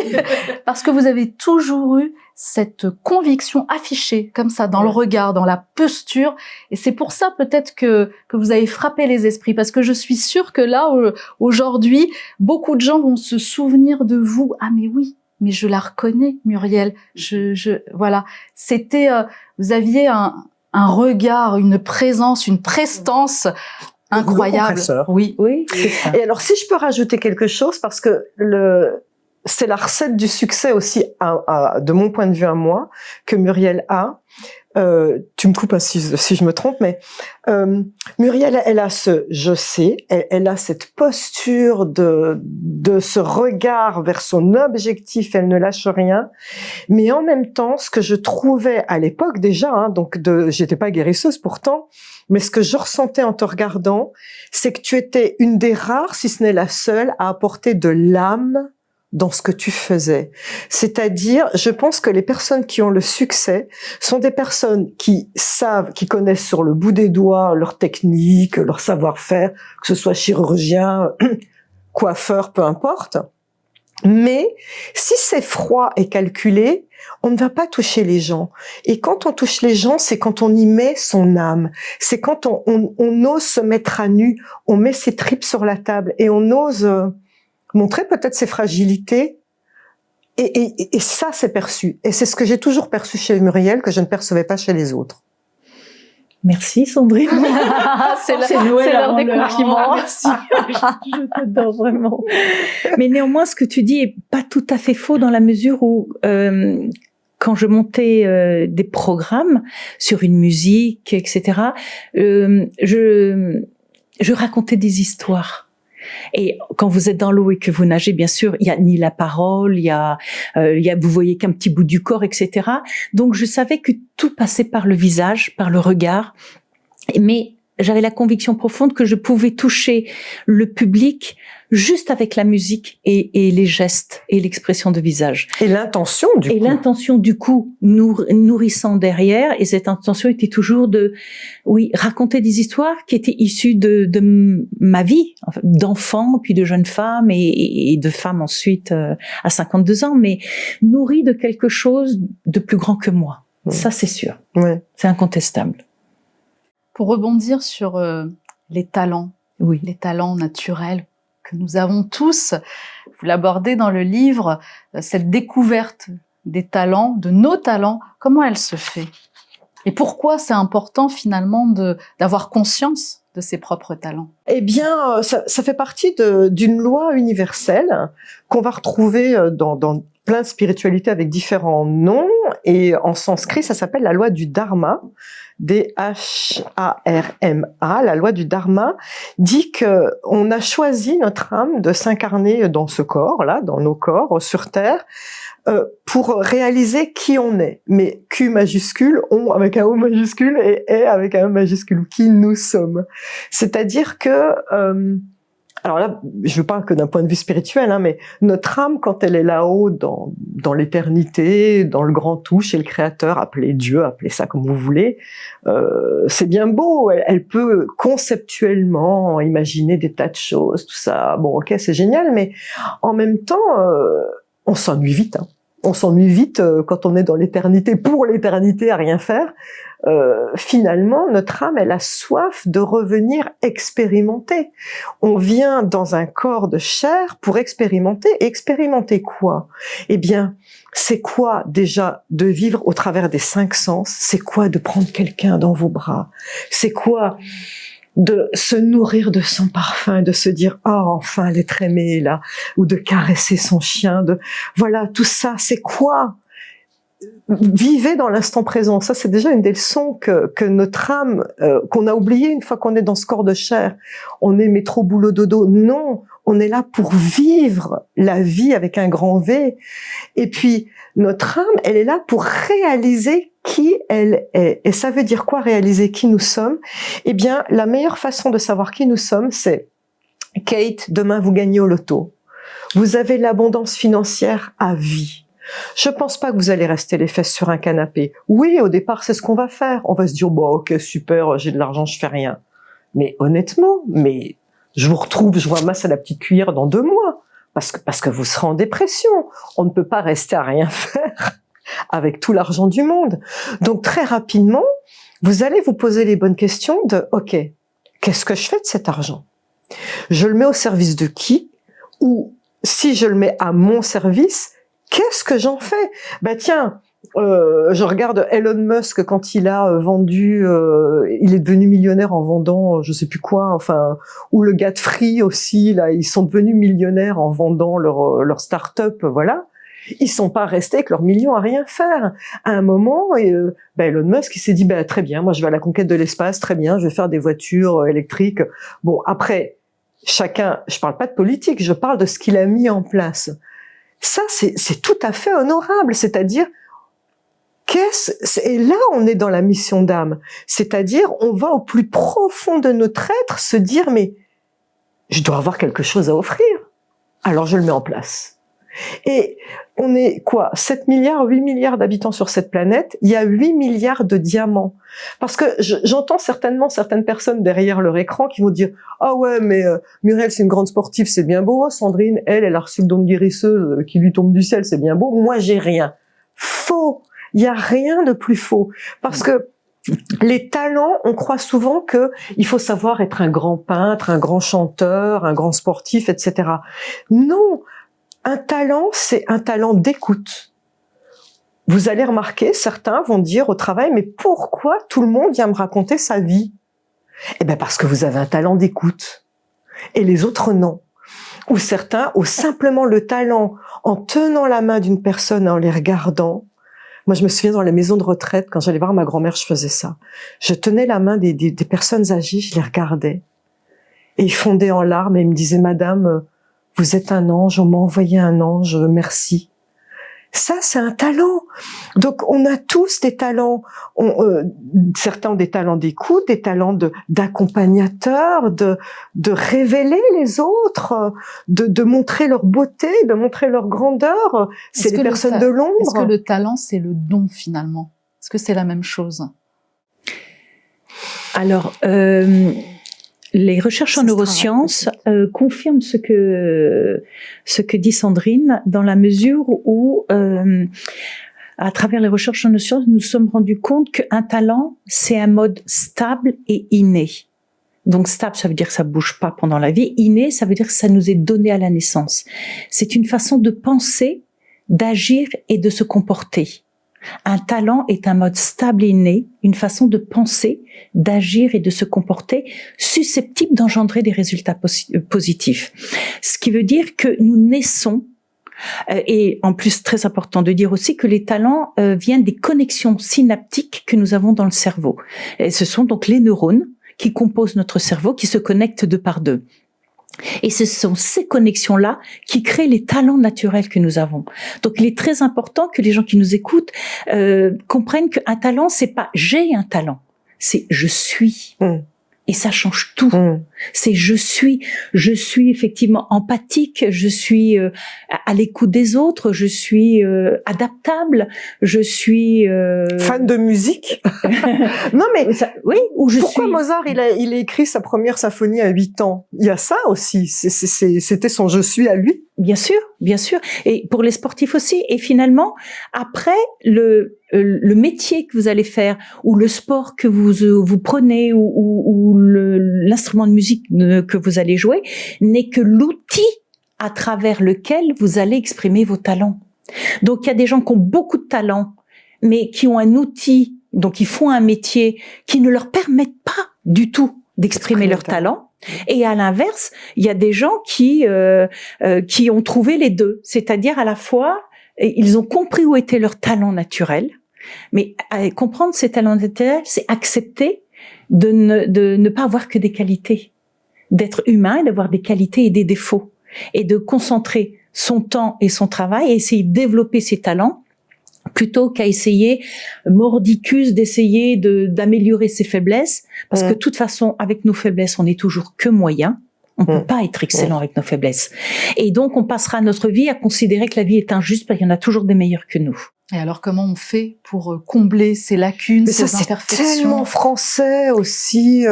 parce que vous avez toujours eu cette conviction affichée, comme ça, dans le regard, dans la posture. Et c'est pour ça, peut-être, que vous avez frappé les esprits, parce que je suis sûre que là, aujourd'hui, beaucoup de gens vont se souvenir de vous. Ah, mais oui, mais je la reconnais, Muriel. Voilà. C'était, vous aviez un regard, une présence, une prestance incroyable. Oui. Oui, c'est ça. Et alors, si je peux rajouter quelque chose, parce que c'est la recette du succès aussi, de mon point de vue à moi, que Muriel a. Tu me coupes si je me trompe, mais Muriel, elle a je sais, elle a cette posture de ce regard vers son objectif, elle ne lâche rien. Mais en même temps, ce que je trouvais à l'époque déjà, j'étais pas guérisseuse pourtant, mais ce que je ressentais en te regardant, c'est que tu étais une des rares, si ce n'est la seule, à apporter de l'âme dans ce que tu faisais. C'est-à-dire, je pense que les personnes qui ont le succès sont des personnes qui savent, qui connaissent sur le bout des doigts leur technique, leur savoir-faire, que ce soit chirurgien, coiffeur, peu importe. Mais si c'est froid et calculé, on ne va pas toucher les gens. Et quand on touche les gens, c'est quand on y met son âme. C'est quand on ose se mettre à nu, on met ses tripes sur la table et on ose montrer peut-être ses fragilités, et ça c'est perçu. Et c'est ce que j'ai toujours perçu chez Muriel, que je ne percevais pas chez les autres. Merci Sandrine. c'est l'heure des compliments. Merci. Je t'adore vraiment. Mais néanmoins, ce que tu dis est pas tout à fait faux dans la mesure où quand je montais des programmes sur une musique, etc., je racontais des histoires. Et quand vous êtes dans l'eau et que vous nagez, bien sûr, il y a ni la parole, vous voyez qu'un petit bout du corps, etc. Donc, je savais que tout passait par le visage, par le regard. Mais j'avais la conviction profonde que je pouvais toucher le public juste avec la musique et les gestes et l'expression de visage. Et l'intention du coup. Et l'intention du coup nourrissant derrière. Et cette intention était toujours raconter des histoires qui étaient issues de ma vie, d'enfant, puis de jeune femme et de femme ensuite à 52 ans, mais nourrie de quelque chose de plus grand que moi. Ouais. Ça, c'est sûr. Ouais. C'est incontestable. Pour rebondir sur les talents, les talents naturels que nous avons tous, vous l'abordez dans le livre, cette découverte des talents, de nos talents, comment elle se fait? Et pourquoi c'est important finalement d'avoir conscience de ses propres talents? Eh bien, ça fait partie d'une loi universelle qu'on va retrouver dans plein de spiritualités avec différents noms, et en sanskrit, ça s'appelle la loi du Dharma. D-H-A-R-M-A, la loi du Dharma, dit que on a choisi notre âme de s'incarner dans ce corps-là, dans nos corps sur Terre, pour réaliser qui on est. Mais Q majuscule, on avec un O majuscule et avec un E majuscule, qui nous sommes. C'est-à-dire que alors là, je veux pas que d'un point de vue spirituel, mais notre âme, quand elle est là-haut, dans l'éternité, dans le grand tout, chez le Créateur, appelez Dieu, appelez ça comme vous voulez, c'est bien beau. Elle peut conceptuellement imaginer des tas de choses, tout ça. Bon, ok, c'est génial, mais en même temps, on s'ennuie vite. On s'ennuie vite quand on est dans l'éternité, pour l'éternité, à rien faire. Finalement, notre âme, elle a soif de revenir expérimenter. On vient dans un corps de chair pour expérimenter. Expérimenter quoi? Eh bien, c'est quoi déjà de vivre au travers des 5 sens? C'est quoi de prendre quelqu'un dans vos bras? C'est quoi de se nourrir de son parfum, de se dire « Oh, enfin, l'être aimé, là !» ou de caresser son chien, voilà, tout ça, c'est quoi? Vivez dans l'instant présent. Ça, c'est déjà une des leçons que notre âme, qu'on a oublié une fois qu'on est dans ce corps de chair. On est métro, boulot, dodo. Non, on est là pour vivre la vie avec un grand V. Et puis, notre âme, elle est là pour réaliser qui elle est. Et ça veut dire quoi, réaliser qui nous sommes? Eh bien, la meilleure façon de savoir qui nous sommes, c'est Kate, demain vous gagnez au loto. Vous avez l'abondance financière à vie. Je pense pas que vous allez rester les fesses sur un canapé. Oui, au départ, c'est ce qu'on va faire. On va se dire, bon, ok, super, j'ai de l'argent, je fais rien. Mais honnêtement, je vous retrouve, je vous ramasse à la petite cuillère dans 2 mois. Parce que vous serez en dépression. On ne peut pas rester à rien faire avec tout l'argent du monde. Donc, très rapidement, vous allez vous poser les bonnes questions de, ok, qu'est-ce que je fais de cet argent? Je le mets au service de qui? Ou si je le mets à mon service, qu'est-ce que j'en fais? Tiens, je regarde Elon Musk quand il a vendu, il est devenu millionnaire en vendant, je sais plus quoi, enfin, ou le gars de Free aussi, là, ils sont devenus millionnaires en vendant leur start-up, voilà. Ils sont pas restés avec leurs millions à rien faire. À un moment, Elon Musk, il s'est dit, très bien, moi je vais à la conquête de l'espace, très bien, je vais faire des voitures électriques. Bon, après, chacun, je parle pas de politique, je parle de ce qu'il a mis en place. Ça, c'est tout à fait honorable, c'est-à-dire, et là, on est dans la mission d'âme. C'est-à-dire, on va au plus profond de notre être se dire, mais je dois avoir quelque chose à offrir. Alors, je le mets en place. Et on est 7 milliards, 8 milliards d'habitants sur cette planète. Il y a 8 milliards de diamants. Parce que j'entends certainement certaines personnes derrière leur écran qui vont dire « Ah ouais, mais Muriel, c'est une grande sportive, c'est bien beau. Sandrine, elle a reçu le don de guérisseuse qui lui tombe du ciel, c'est bien beau. Moi, j'ai rien. » Faux. Il y a rien de plus faux. Parce que les talents, on croit souvent que il faut savoir être un grand peintre, un grand chanteur, un grand sportif, etc. Non. Un talent, c'est un talent d'écoute. Vous allez remarquer, certains vont dire au travail, mais pourquoi tout le monde vient me raconter sa vie? Parce que vous avez un talent d'écoute. Et les autres, non. Ou certains ont simplement le talent, en tenant la main d'une personne, en les regardant. Moi, je me souviens dans les maisons de retraite, quand j'allais voir ma grand-mère, je faisais ça. Je tenais la main des personnes âgées, je les regardais. Et ils fondaient en larmes et ils me disaient, Madame, vous êtes un ange, on m'a envoyé un ange, merci. Ça, c'est un talent. Donc, on a tous des talents. Certains ont des talents d'écoute, des talents d'accompagnateur, de révéler les autres, de montrer leur beauté, de montrer leur grandeur. C'est les personnes de l'ombre. Est-ce que le talent, c'est le don, finalement? Est-ce que c'est la même chose? Alors, les recherches en neurosciences confirment ce que dit Sandrine, dans la mesure où, à travers les recherches en neurosciences, nous nous sommes rendus compte qu'un talent, c'est un mode stable et inné. Donc stable, ça veut dire que ça bouge pas pendant la vie. Inné, ça veut dire que ça nous est donné à la naissance. C'est une façon de penser, d'agir et de se comporter. Un talent est un mode stable et inné, une façon de penser, d'agir et de se comporter susceptible d'engendrer des résultats positifs. Ce qui veut dire que nous naissons, et en plus très important de dire aussi que les talents viennent des connexions synaptiques que nous avons dans le cerveau. Et ce sont donc les neurones qui composent notre cerveau, qui se connectent 2 par 2. Et ce sont ces connexions-là qui créent les talents naturels que nous avons. Donc, il est très important que les gens qui nous écoutent comprennent qu'un talent, c'est pas « j'ai un talent », c'est « je suis ». Et ça change tout. C'est je suis effectivement empathique, je suis à l'écoute des autres, je suis adaptable, je suis fan de musique. Non mais oui, ou je pourquoi suis Mozart il a écrit sa première symphonie à 8 ans? Il y a ça aussi, c'était son je suis à lui. Bien sûr, bien sûr. Et pour les sportifs aussi. Et finalement, après, le métier que vous allez faire, ou le sport que vous prenez, ou l'instrument de musique que vous allez jouer, n'est que l'outil à travers lequel vous allez exprimer vos talents. Donc, il y a des gens qui ont beaucoup de talents, mais qui ont un outil, donc ils font un métier qui ne leur permettent pas du tout d'exprimer leur talent. Et à l'inverse, il y a des gens qui ont trouvé les deux, c'est-à-dire à la fois ils ont compris où était leur talent naturel, mais comprendre ces talents naturels, c'est accepter de ne pas avoir que des qualités, d'être humain et d'avoir des qualités et des défauts, et de concentrer son temps et son travail et essayer de développer ses talents plutôt qu'à essayer mordicus d'essayer d'améliorer ses faiblesses, parce que de toute façon avec nos faiblesses on est toujours que moyen, On peut pas être excellent avec nos faiblesses. Et donc, on passera notre vie à considérer que la vie est injuste parce qu'il y en a toujours des meilleurs que nous. Et alors, comment on fait pour combler ces lacunes, mais ces ça, imperfections? c'est tellement français aussi.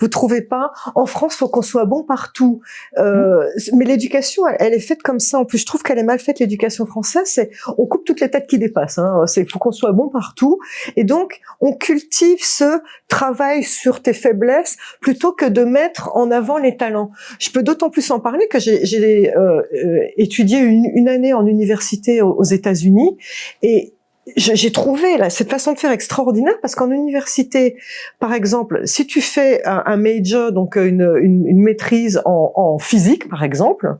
Vous trouvez pas? En France, faut qu'on soit bon partout. Mais l'éducation, elle est faite comme ça. En plus, je trouve qu'elle est mal faite, l'éducation française. C'est, on coupe toutes les têtes qui dépassent. Hein. C'est, faut qu'on soit bon partout. Et donc, on cultive ce travail sur tes faiblesses plutôt que de mettre en avant les talents. Je peux d'autant plus en parler que j'ai étudié une année en université aux États-Unis et j'ai trouvé là cette façon de faire extraordinaire parce qu'en université, par exemple, si tu fais un major, donc une maîtrise en physique, par exemple,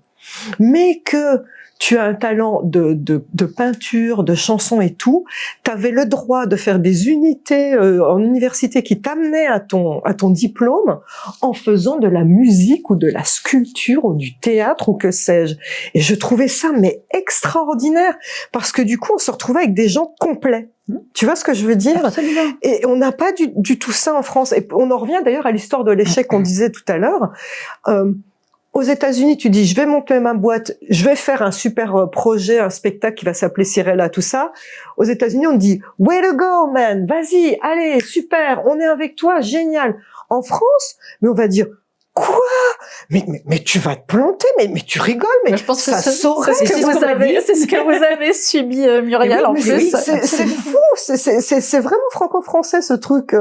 mais que tu as un talent de peinture, de chanson et tout, tu avais le droit de faire des unités en université qui t'amenaient à ton diplôme en faisant de la musique ou de la sculpture ou du théâtre ou que sais-je. Et je trouvais ça mais extraordinaire parce que du coup on se retrouvait avec des gens complets. Tu vois ce que je veux dire? Absolument. Et on n'a pas du tout ça en France. Et on en revient d'ailleurs à l'histoire de l'échec qu'on disait tout à l'heure. Aux États-Unis, tu dis, je vais monter ma boîte, je vais faire un super projet, un spectacle qui va s'appeler Cirella, tout ça. Aux États-Unis, on te dit, way to go, man, vas-y, allez, super, on est avec toi, génial. En France, mais on va dire, quoi? Mais tu vas te planter, mais tu rigoles, mais je pense ça que saurait c'est ce que vous avez subi, Muriel, en mais plus. C'est fou, c'est vraiment franco-français ce truc.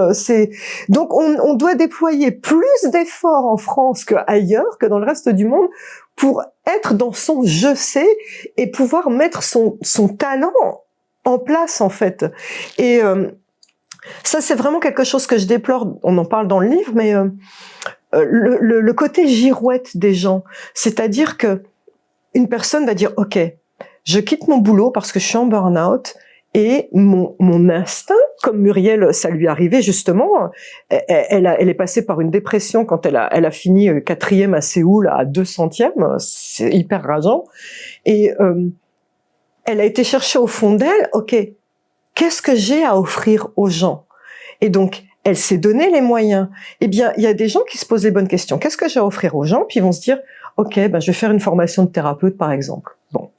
Donc on doit déployer plus d'efforts en France qu'ailleurs, que dans le reste du monde, pour être dans son je sais et pouvoir mettre son talent en place en fait. Et ça c'est vraiment quelque chose que je déplore. On en parle dans le livre, mais le côté girouette des gens, c'est-à-dire que une personne va dire ok, je quitte mon boulot parce que je suis en burn-out et mon instinct, comme Muriel, ça lui arrivait justement, elle est passée par une dépression quand elle a fini 4e à Séoul à 200e, c'est hyper rageant, et elle a été chercher au fond d'elle, ok, qu'est-ce que j'ai à offrir aux gens? Et donc elle s'est donné les moyens. Eh bien, il y a des gens qui se posent les bonnes questions. Qu'est-ce que j'ai à offrir aux gens? Puis ils vont se dire, ok, je vais faire une formation de thérapeute, par exemple. Bon.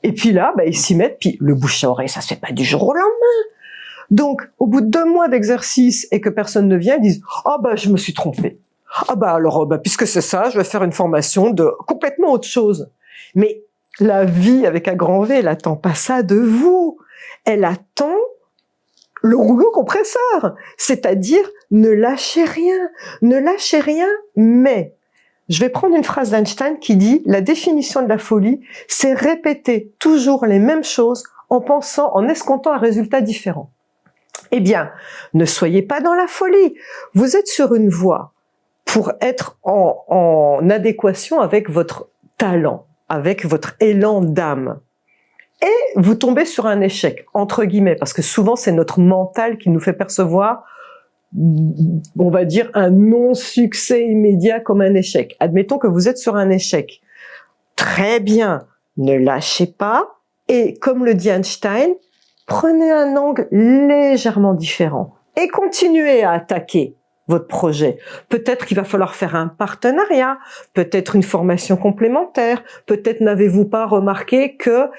Et puis là, ils s'y mettent, puis le bouche à oreille, ça se fait pas du jour au lendemain. Donc, au bout de 2 mois d'exercice et que personne ne vient, ils disent, je me suis trompée. Alors, puisque c'est ça, je vais faire une formation de complètement autre chose. Mais la vie, avec un grand V, elle attend pas ça de vous. Elle attend le rouleau compresseur, c'est-à-dire ne lâchez rien, mais je vais prendre une phrase d'Einstein qui dit « La définition de la folie, c'est répéter toujours les mêmes choses en escomptant un résultat différent. » Eh bien, ne soyez pas dans la folie. Vous êtes sur une voie pour être en adéquation avec votre talent, avec votre élan d'âme. Et vous tombez sur un échec, entre guillemets, parce que souvent c'est notre mental qui nous fait percevoir, on va dire, un non-succès immédiat comme un échec. Admettons que vous êtes sur un échec. Très bien, ne lâchez pas, et comme le dit Einstein, prenez un angle légèrement différent et continuez à attaquer votre projet. Peut-être qu'il va falloir faire un partenariat, peut-être une formation complémentaire, peut-être n'avez-vous pas remarqué que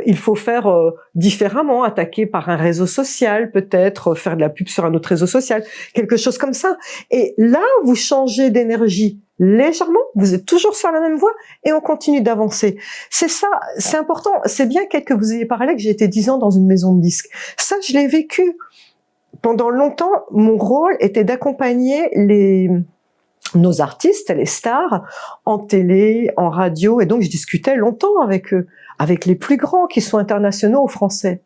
il faut faire différemment, attaquer par un réseau social, peut-être faire de la pub sur un autre réseau social, quelque chose comme ça. Et là, vous changez d'énergie légèrement, vous êtes toujours sur la même voie et on continue d'avancer. C'est ça, c'est important. C'est bien que vous ayez parlé que j'ai été 10 ans dans une maison de disques. Ça, je l'ai vécu. Pendant longtemps, mon rôle était d'accompagner nos artistes, les stars, en télé, en radio, et donc je discutais longtemps avec eux, avec les plus grands qui sont internationaux ou français.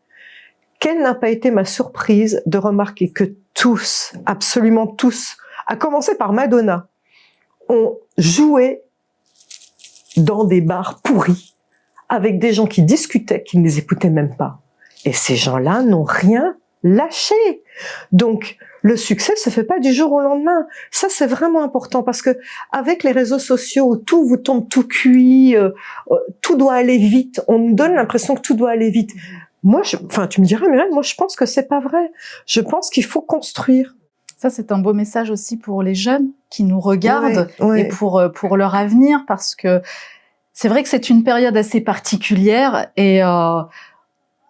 Quelle n'a pas été ma surprise de remarquer que tous, absolument tous, à commencer par Madonna, ont joué dans des bars pourris, avec des gens qui discutaient, qui ne les écoutaient même pas. Et ces gens-là n'ont rien lâché. Donc, le succès se fait pas du jour au lendemain. Ça, c'est vraiment important parce que avec les réseaux sociaux, tout vous tombe tout cuit, tout doit aller vite. On nous donne l'impression que tout doit aller vite. Moi, tu me diras, Muriel, moi, je pense que c'est pas vrai. Je pense qu'il faut construire. Ça, c'est un beau message aussi pour les jeunes qui nous regardent Ouais. et pour leur avenir, parce que c'est vrai que c'est une période assez particulière et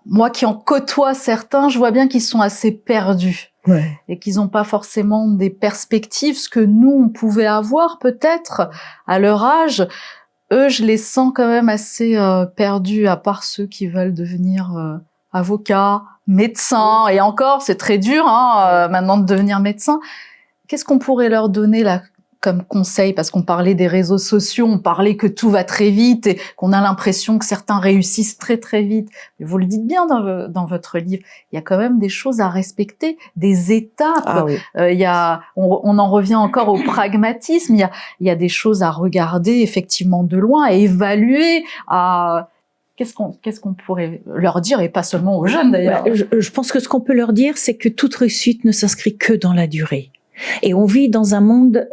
moi qui en côtoie certains, je vois bien qu'ils sont assez perdus et qu'ils n'ont pas forcément des perspectives, ce que nous, on pouvait avoir peut-être à leur âge. Eux, je les sens quand même assez perdus, à part ceux qui veulent devenir avocats, médecins. Et encore, c'est très dur maintenant de devenir médecin. Qu'est-ce qu'on pourrait leur donner là comme conseil? Parce qu'on parlait des réseaux sociaux, on parlait que tout va très vite et qu'on a l'impression que certains réussissent très très vite. Mais vous le dites bien dans votre livre, il y a quand même des choses à respecter, des étapes. Ah oui. On en revient encore au pragmatisme. Il y a des choses à regarder effectivement de loin, à évaluer, à... Qu'est-ce qu'on pourrait leur dire, et pas seulement aux jeunes d'ailleurs? Je pense que ce qu'on peut leur dire, c'est que toute réussite ne s'inscrit que dans la durée. Et on vit dans un monde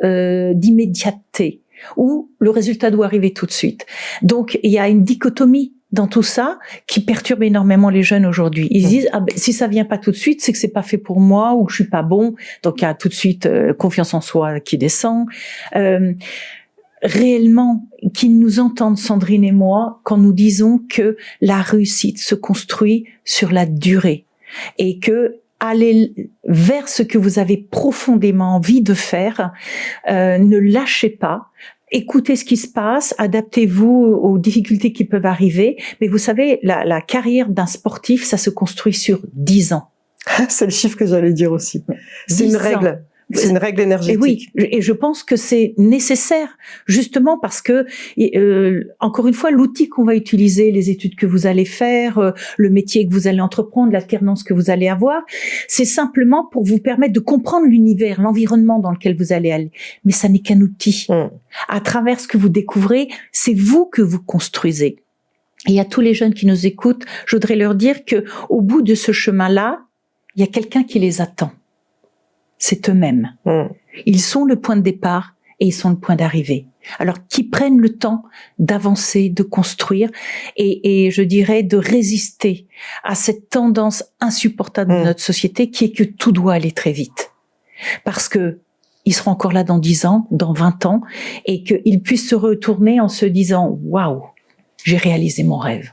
d'immédiateté, où le résultat doit arriver tout de suite. Donc, il y a une dichotomie dans tout ça qui perturbe énormément les jeunes aujourd'hui. Ils disent, si ça vient pas tout de suite, c'est que c'est pas fait pour moi, ou que je suis pas bon. Donc, il y a tout de suite confiance en soi qui descend. Réellement, qu'ils nous entendent, Sandrine et moi, quand nous disons que la réussite se construit sur la durée et que aller vers ce que vous avez profondément envie de faire, ne lâchez pas, écoutez ce qui se passe, adaptez-vous aux difficultés qui peuvent arriver. Mais vous savez, la carrière d'un sportif, ça se construit sur 10 ans. C'est le chiffre que j'allais dire aussi. C'est une règle. C'est une règle énergétique. Et oui, et je pense que c'est nécessaire, justement parce que, encore une fois, l'outil qu'on va utiliser, les études que vous allez faire, le métier que vous allez entreprendre, l'alternance que vous allez avoir, c'est simplement pour vous permettre de comprendre l'univers, l'environnement dans lequel vous allez aller. Mais ça n'est qu'un outil. À travers ce que vous découvrez, c'est vous que vous construisez. Et à tous les jeunes qui nous écoutent, je voudrais leur dire que, au bout de ce chemin-là, il y a quelqu'un qui les attend. C'est eux-mêmes. Ils sont le point de départ et ils sont le point d'arrivée. Alors, qu'ils prennent le temps d'avancer, de construire et je dirais de résister à cette tendance insupportable de notre société qui est que tout doit aller très vite. Parce que ils seront encore là dans 10 ans, dans 20 ans et qu'ils puissent se retourner en se disant « Waouh, j'ai réalisé mon rêve ».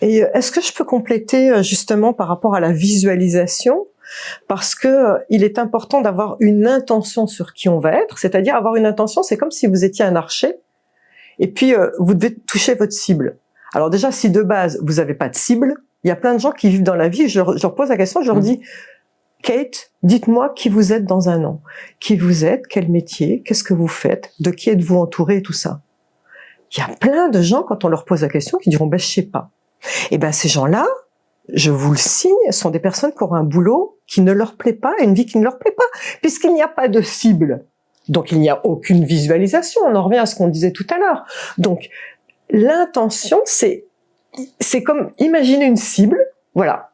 Et est-ce que je peux compléter justement par rapport à la visualisation? Parce que il est important d'avoir une intention sur qui on va être, c'est-à-dire avoir une intention, c'est comme si vous étiez un archer, et puis vous devez toucher votre cible. Alors déjà, si de base vous n'avez pas de cible, il y a plein de gens qui vivent dans la vie, je leur pose la question, je leur dis, Kate, dites-moi qui vous êtes dans un an. Qui vous êtes, quel métier, qu'est-ce que vous faites, de qui êtes-vous entouré et tout ça. Il y a plein de gens, quand on leur pose la question, qui diront, je sais pas. Et ces gens-là, je vous le signe, sont des personnes qui auront un boulot qui ne leur plaît pas, une vie qui ne leur plaît pas, puisqu'il n'y a pas de cible. Donc, il n'y a aucune visualisation. On en revient à ce qu'on disait tout à l'heure. Donc, l'intention, c'est comme imaginer une cible. Voilà.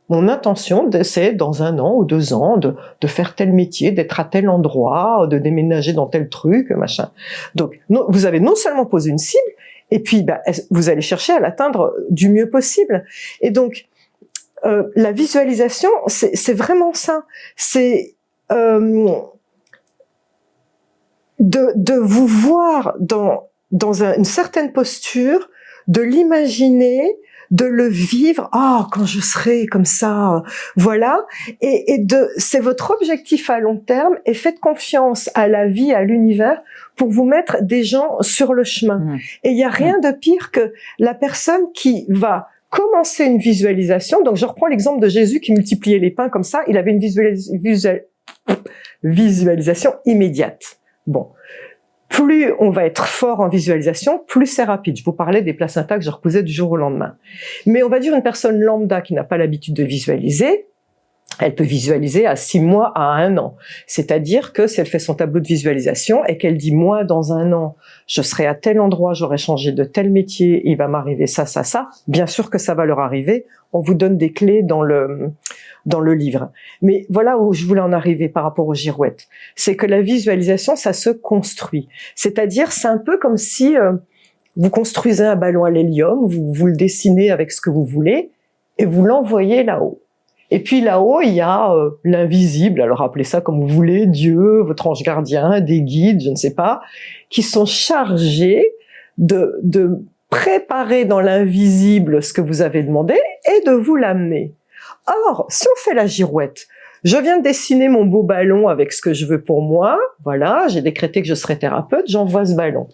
Mon intention, c'est dans 1 an ou 2 ans de faire tel métier, d'être à tel endroit, de déménager dans tel truc, machin. Donc, vous avez non seulement posé une cible, et puis, vous allez chercher à l'atteindre du mieux possible. Et donc, la visualisation, c'est vraiment ça. C'est de vous voir dans une certaine posture, de l'imaginer, de le vivre. Quand je serai comme ça, voilà. Et c'est votre objectif à long terme. Et faites confiance à la vie, à l'univers, pour vous mettre des gens sur le chemin. Et il y a rien de pire que la personne qui va commencer une visualisation. Donc, je reprends l'exemple de Jésus qui multipliait les pains comme ça. Il avait une visualisation immédiate. Bon. Plus on va être fort en visualisation, plus c'est rapide. Je vous parlais des placentas que je reposais du jour au lendemain. Mais on va dire une personne lambda qui n'a pas l'habitude de visualiser, elle peut visualiser à 6 mois, à 1 an. C'est-à-dire que si elle fait son tableau de visualisation et qu'elle dit, moi, dans 1 an, je serai à tel endroit, j'aurai changé de tel métier, il va m'arriver ça, ça, ça. Bien sûr que ça va leur arriver. On vous donne des clés dans le livre. Mais voilà où je voulais en arriver par rapport aux girouettes. C'est que la visualisation, ça se construit. C'est-à-dire, c'est un peu comme si vous construisez un ballon à l'hélium, vous le dessinez avec ce que vous voulez et vous l'envoyez là-haut. Et puis là-haut, il y a l'invisible, alors appelez ça comme vous voulez, Dieu, votre ange gardien, des guides, je ne sais pas, qui sont chargés de préparer dans l'invisible ce que vous avez demandé et de vous l'amener. Or, si on fait la girouette, je viens de dessiner mon beau ballon avec ce que je veux pour moi, voilà, j'ai décrété que je serais thérapeute, j'envoie ce ballon.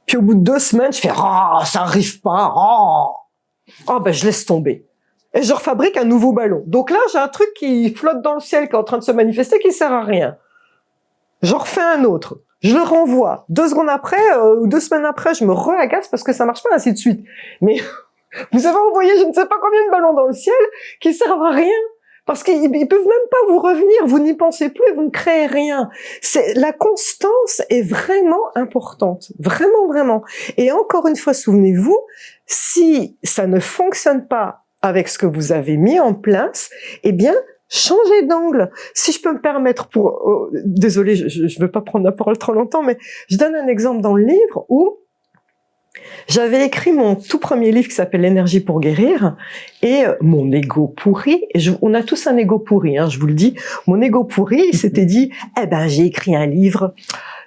Puis au bout de 2 semaines, je fais « Ah, ça arrive pas, oh, ben je laisse tomber ». Et je refabrique un nouveau ballon. Donc là, j'ai un truc qui flotte dans le ciel, qui est en train de se manifester, qui sert à rien. J'en refais un autre. Je le renvoie. 2 secondes après, ou 2 semaines après, je me re-agace parce que ça marche pas, ainsi de suite. Mais vous avez envoyé je ne sais pas combien de ballons dans le ciel qui servent à rien. Parce qu'ils peuvent même pas vous revenir. Vous n'y pensez plus, vous ne créez rien. La constance est vraiment importante. Vraiment, vraiment. Et encore une fois, souvenez-vous, si ça ne fonctionne pas avec ce que vous avez mis en place, eh bien, changez d'angle. Si je peux me permettre désolé, je veux pas prendre la parole trop longtemps, mais je donne un exemple dans le livre où j'avais écrit mon tout premier livre qui s'appelle L'énergie pour guérir et mon ego pourri, on a tous un ego pourri, hein, je vous le dis, mon ego pourri, il s'était dit, eh ben, j'ai écrit un livre,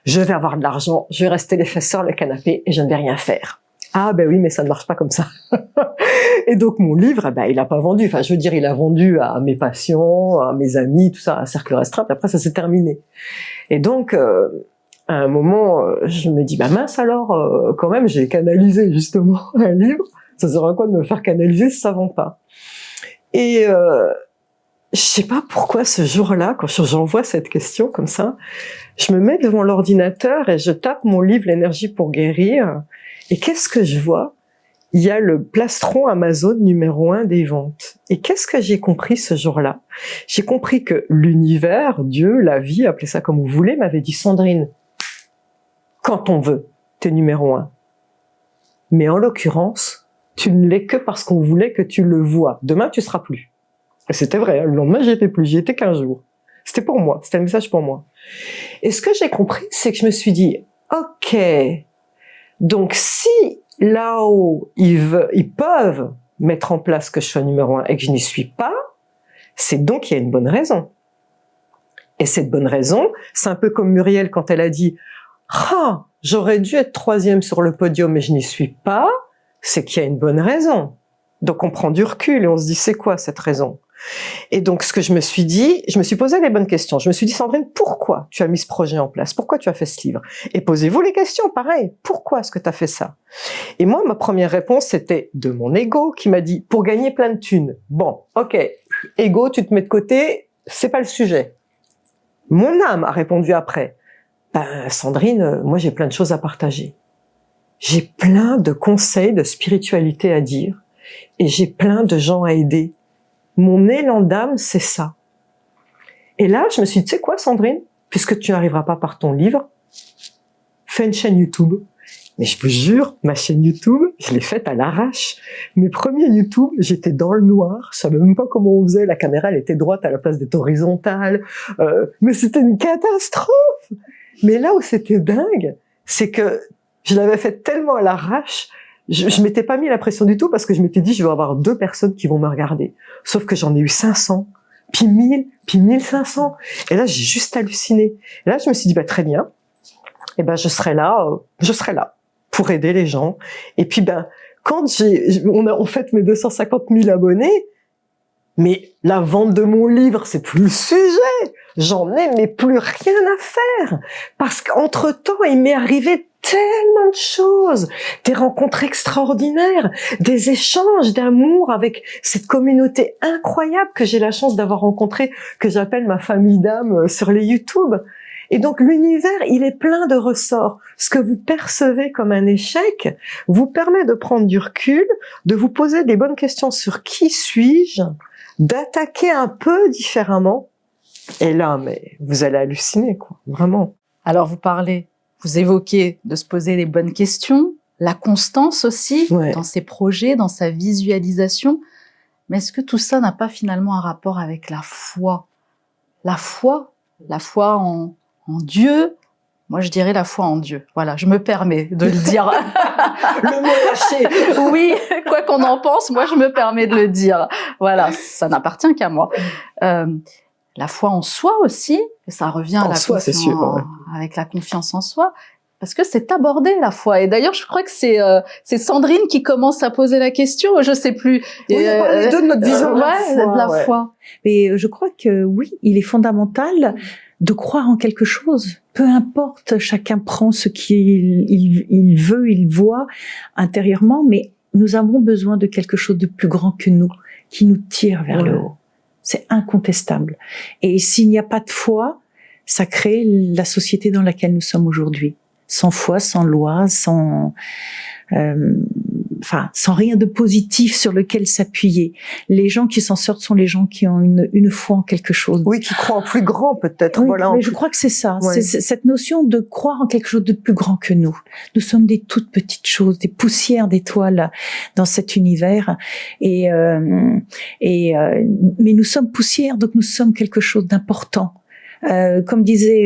je vais avoir de l'argent, je vais rester les fesses sur le canapé et je ne vais rien faire. Ah ben oui, mais ça ne marche pas comme ça. Et donc mon livre, ben, il a pas vendu. Enfin, je veux dire, il a vendu à mes patients, à mes amis, tout ça, à un cercle restreint. Après, ça s'est terminé. Et donc, à un moment, je me dis, bah mince alors, quand même, j'ai canalisé justement un livre. Ça sert à quoi de me faire canaliser si ça vend pas? Et je sais pas pourquoi ce jour-là, quand j'envoie cette question comme ça, je me mets devant l'ordinateur et je tape mon livre L'énergie pour guérir. Et qu'est-ce que je vois? Il y a le plastron Amazon numéro 1 des ventes. Et qu'est-ce que j'ai compris ce jour-là? J'ai compris que l'univers, Dieu, la vie, appelez ça comme vous voulez, m'avait dit, Sandrine, quand on veut, t'es numéro 1. Mais en l'occurrence, tu ne l'es que parce qu'on voulait que tu le vois. Demain, tu seras plus. Et c'était vrai, hein, le lendemain, j'y étais plus, j'y étais qu'un jour. C'était pour moi, c'était un message pour moi. Et ce que j'ai compris, c'est que je me suis dit, ok, donc si là-haut, ils peuvent mettre en place que je sois numéro 1 et que je n'y suis pas, c'est donc qu'il y a une bonne raison. Et cette bonne raison, c'est un peu comme Muriel quand elle a dit « Ah, j'aurais dû être 3e sur le podium mais je n'y suis pas », c'est qu'il y a une bonne raison. Donc on prend du recul et on se dit « C'est quoi cette raison ?» Et donc ce que je me suis dit, je me suis posé les bonnes questions. Je me suis dit « Sandrine, pourquoi tu as mis ce projet en place? Pourquoi tu as fait ce livre ?» Et posez-vous les questions, pareil. Pourquoi est-ce que tu as fait ça? Et moi, ma première réponse, c'était de mon ego qui m'a dit « Pour gagner plein de thunes. » Bon, ok, ego, tu te mets de côté, c'est pas le sujet. Mon âme a répondu après. Ben, Sandrine, moi j'ai plein de choses à partager. J'ai plein de conseils de spiritualité à dire et j'ai plein de gens à aider. Mon élan d'âme, c'est ça. Et là, je me suis dit, tu sais quoi, Sandrine, puisque tu n'arriveras pas par ton livre, fais une chaîne YouTube. Mais je vous jure, ma chaîne YouTube, je l'ai faite à l'arrache. Mes premiers YouTube, j'étais dans le noir, je savais même pas comment on faisait, la caméra elle était droite à la place d'être horizontale, mais c'était une catastrophe. Mais là où c'était dingue, c'est que je l'avais fait tellement à l'arrache, je m'étais pas mis la pression du tout parce que je m'étais dit je vais avoir 2 personnes qui vont me regarder. Sauf que j'en ai eu 500, puis 1000, puis 1500. Et là j'ai juste halluciné. Et là je me suis dit bah très bien, et ben je serai là pour aider les gens. Et puis ben quand on fête mes 250 000 abonnés, mais la vente de mon livre c'est plus le sujet. J'en ai mais plus rien à faire parce qu'entre-temps il m'est arrivé tellement de choses, des rencontres extraordinaires, des échanges d'amour avec cette communauté incroyable que j'ai la chance d'avoir rencontrée, que j'appelle ma famille d'âme sur les YouTube. Et donc l'univers, il est plein de ressorts. Ce que vous percevez comme un échec vous permet de prendre du recul, de vous poser des bonnes questions sur qui suis-je, d'attaquer un peu différemment. Et là, mais vous allez halluciner, quoi, vraiment. Alors vous évoquez de se poser les bonnes questions, la constance aussi dans ses projets, dans sa visualisation. Mais est-ce que tout ça n'a pas finalement un rapport avec la foi? La foi en Dieu, Moi, je dirais la foi en Dieu. Voilà, je me permets de le dire. Le mot lâché. Oui, quoi qu'on en pense, moi, je me permets de le dire. Voilà, ça n'appartient qu'à moi. La foi en soi aussi, ça revient à En soi, c'est sûr, ouais. avec la confiance en soi. Parce que c'est abordé, la foi. Et d'ailleurs, je crois que c'est Sandrine qui commence à poser la question, je sais plus. On a parlé de notre vision de la foi. Et je crois que oui, il est fondamental de croire en quelque chose. Peu importe, chacun prend ce qu'il veut, il voit intérieurement, mais nous avons besoin de quelque chose de plus grand que nous, qui nous tire vers le haut. C'est incontestable. Et s'il n'y a pas de foi, ça crée la société dans laquelle nous sommes aujourd'hui. Sans foi, sans loi, sans rien de positif sur lequel s'appuyer. Les gens qui s'en sortent sont les gens qui ont une foi en quelque chose. Oui, qui croient en plus grand peut-être. Oui, voilà. Mais je crois que c'est ça. Ouais. C'est cette notion de croire en quelque chose de plus grand que nous. Nous sommes des toutes petites choses, des poussières d'étoiles dans cet univers. Mais nous sommes poussières, donc nous sommes quelque chose d'important. Comme disait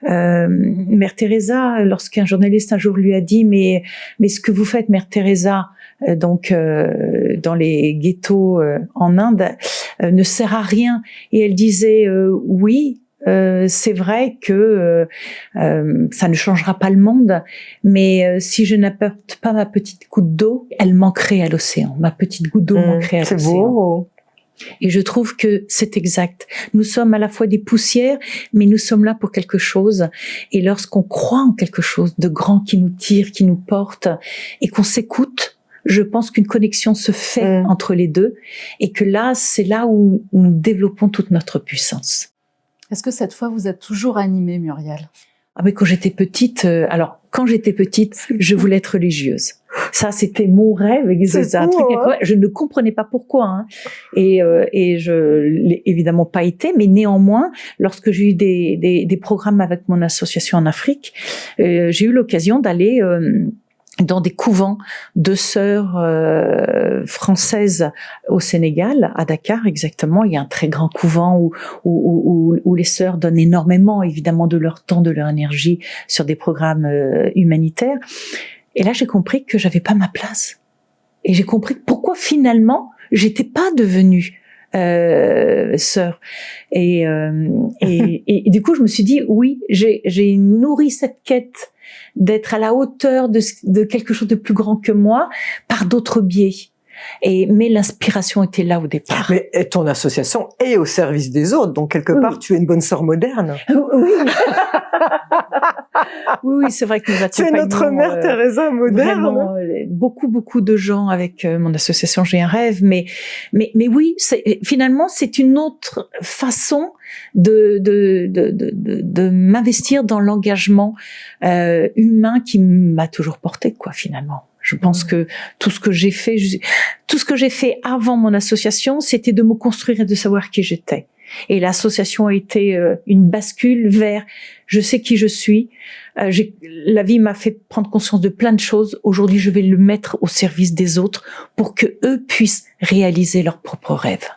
Mère Teresa, lorsqu'un journaliste un jour lui a dit mais ce que vous faites, Mère Teresa, dans les ghettos en Inde, ne sert à rien. Et elle disait oui. C'est vrai que ça ne changera pas le monde, mais si je n'apporte pas ma petite goutte d'eau, elle manquerait à l'océan. Ma petite goutte d'eau manquerait à l'océan. C'est beau. Et je trouve que c'est exact. Nous sommes à la fois des poussières, mais nous sommes là pour quelque chose. Et lorsqu'on croit en quelque chose de grand qui nous tire, qui nous porte, et qu'on s'écoute, je pense qu'une connexion se fait entre les deux. Et que là, c'est là où nous développons toute notre puissance. Est-ce que cette fois, vous êtes toujours animée, Muriel ? Ah mais quand j'étais petite, je voulais être religieuse. Ça, c'était mon rêve. C'est un truc incroyable. Je ne comprenais pas pourquoi. Hein. Et je l'ai évidemment pas été, mais néanmoins, lorsque j'ai eu des programmes avec mon association en Afrique, j'ai eu l'occasion d'aller dans des couvents de sœurs françaises au Sénégal, à Dakar exactement. Il y a un très grand couvent où les sœurs donnent énormément, évidemment, de leur temps, de leur énergie sur des programmes humanitaires. Et là, j'ai compris que j'avais pas ma place. Et j'ai compris pourquoi finalement j'étais pas devenue sœur. Et du coup, je me suis dit oui, j'ai nourri cette quête d'être à la hauteur de quelque chose de plus grand que moi par d'autres biais. Mais l'inspiration était là au départ. Mais ton association est au service des autres, donc quelque part tu es une bonne sœur moderne. Oui. Oui, c'est vrai que nous accompagnons. Tu es notre Mère Teresa moderne. Vraiment, beaucoup de gens avec mon association J'ai un rêve, mais oui, finalement c'est une autre façon de m'investir dans l'engagement humain qui m'a toujours porté, quoi, finalement. Je pense que tout ce que j'ai fait avant mon association, c'était de me construire et de savoir qui j'étais. Et l'association a été une bascule vers je sais qui je suis. La vie m'a fait prendre conscience de plein de choses. Aujourd'hui, je vais le mettre au service des autres pour que eux puissent réaliser leurs propres rêves.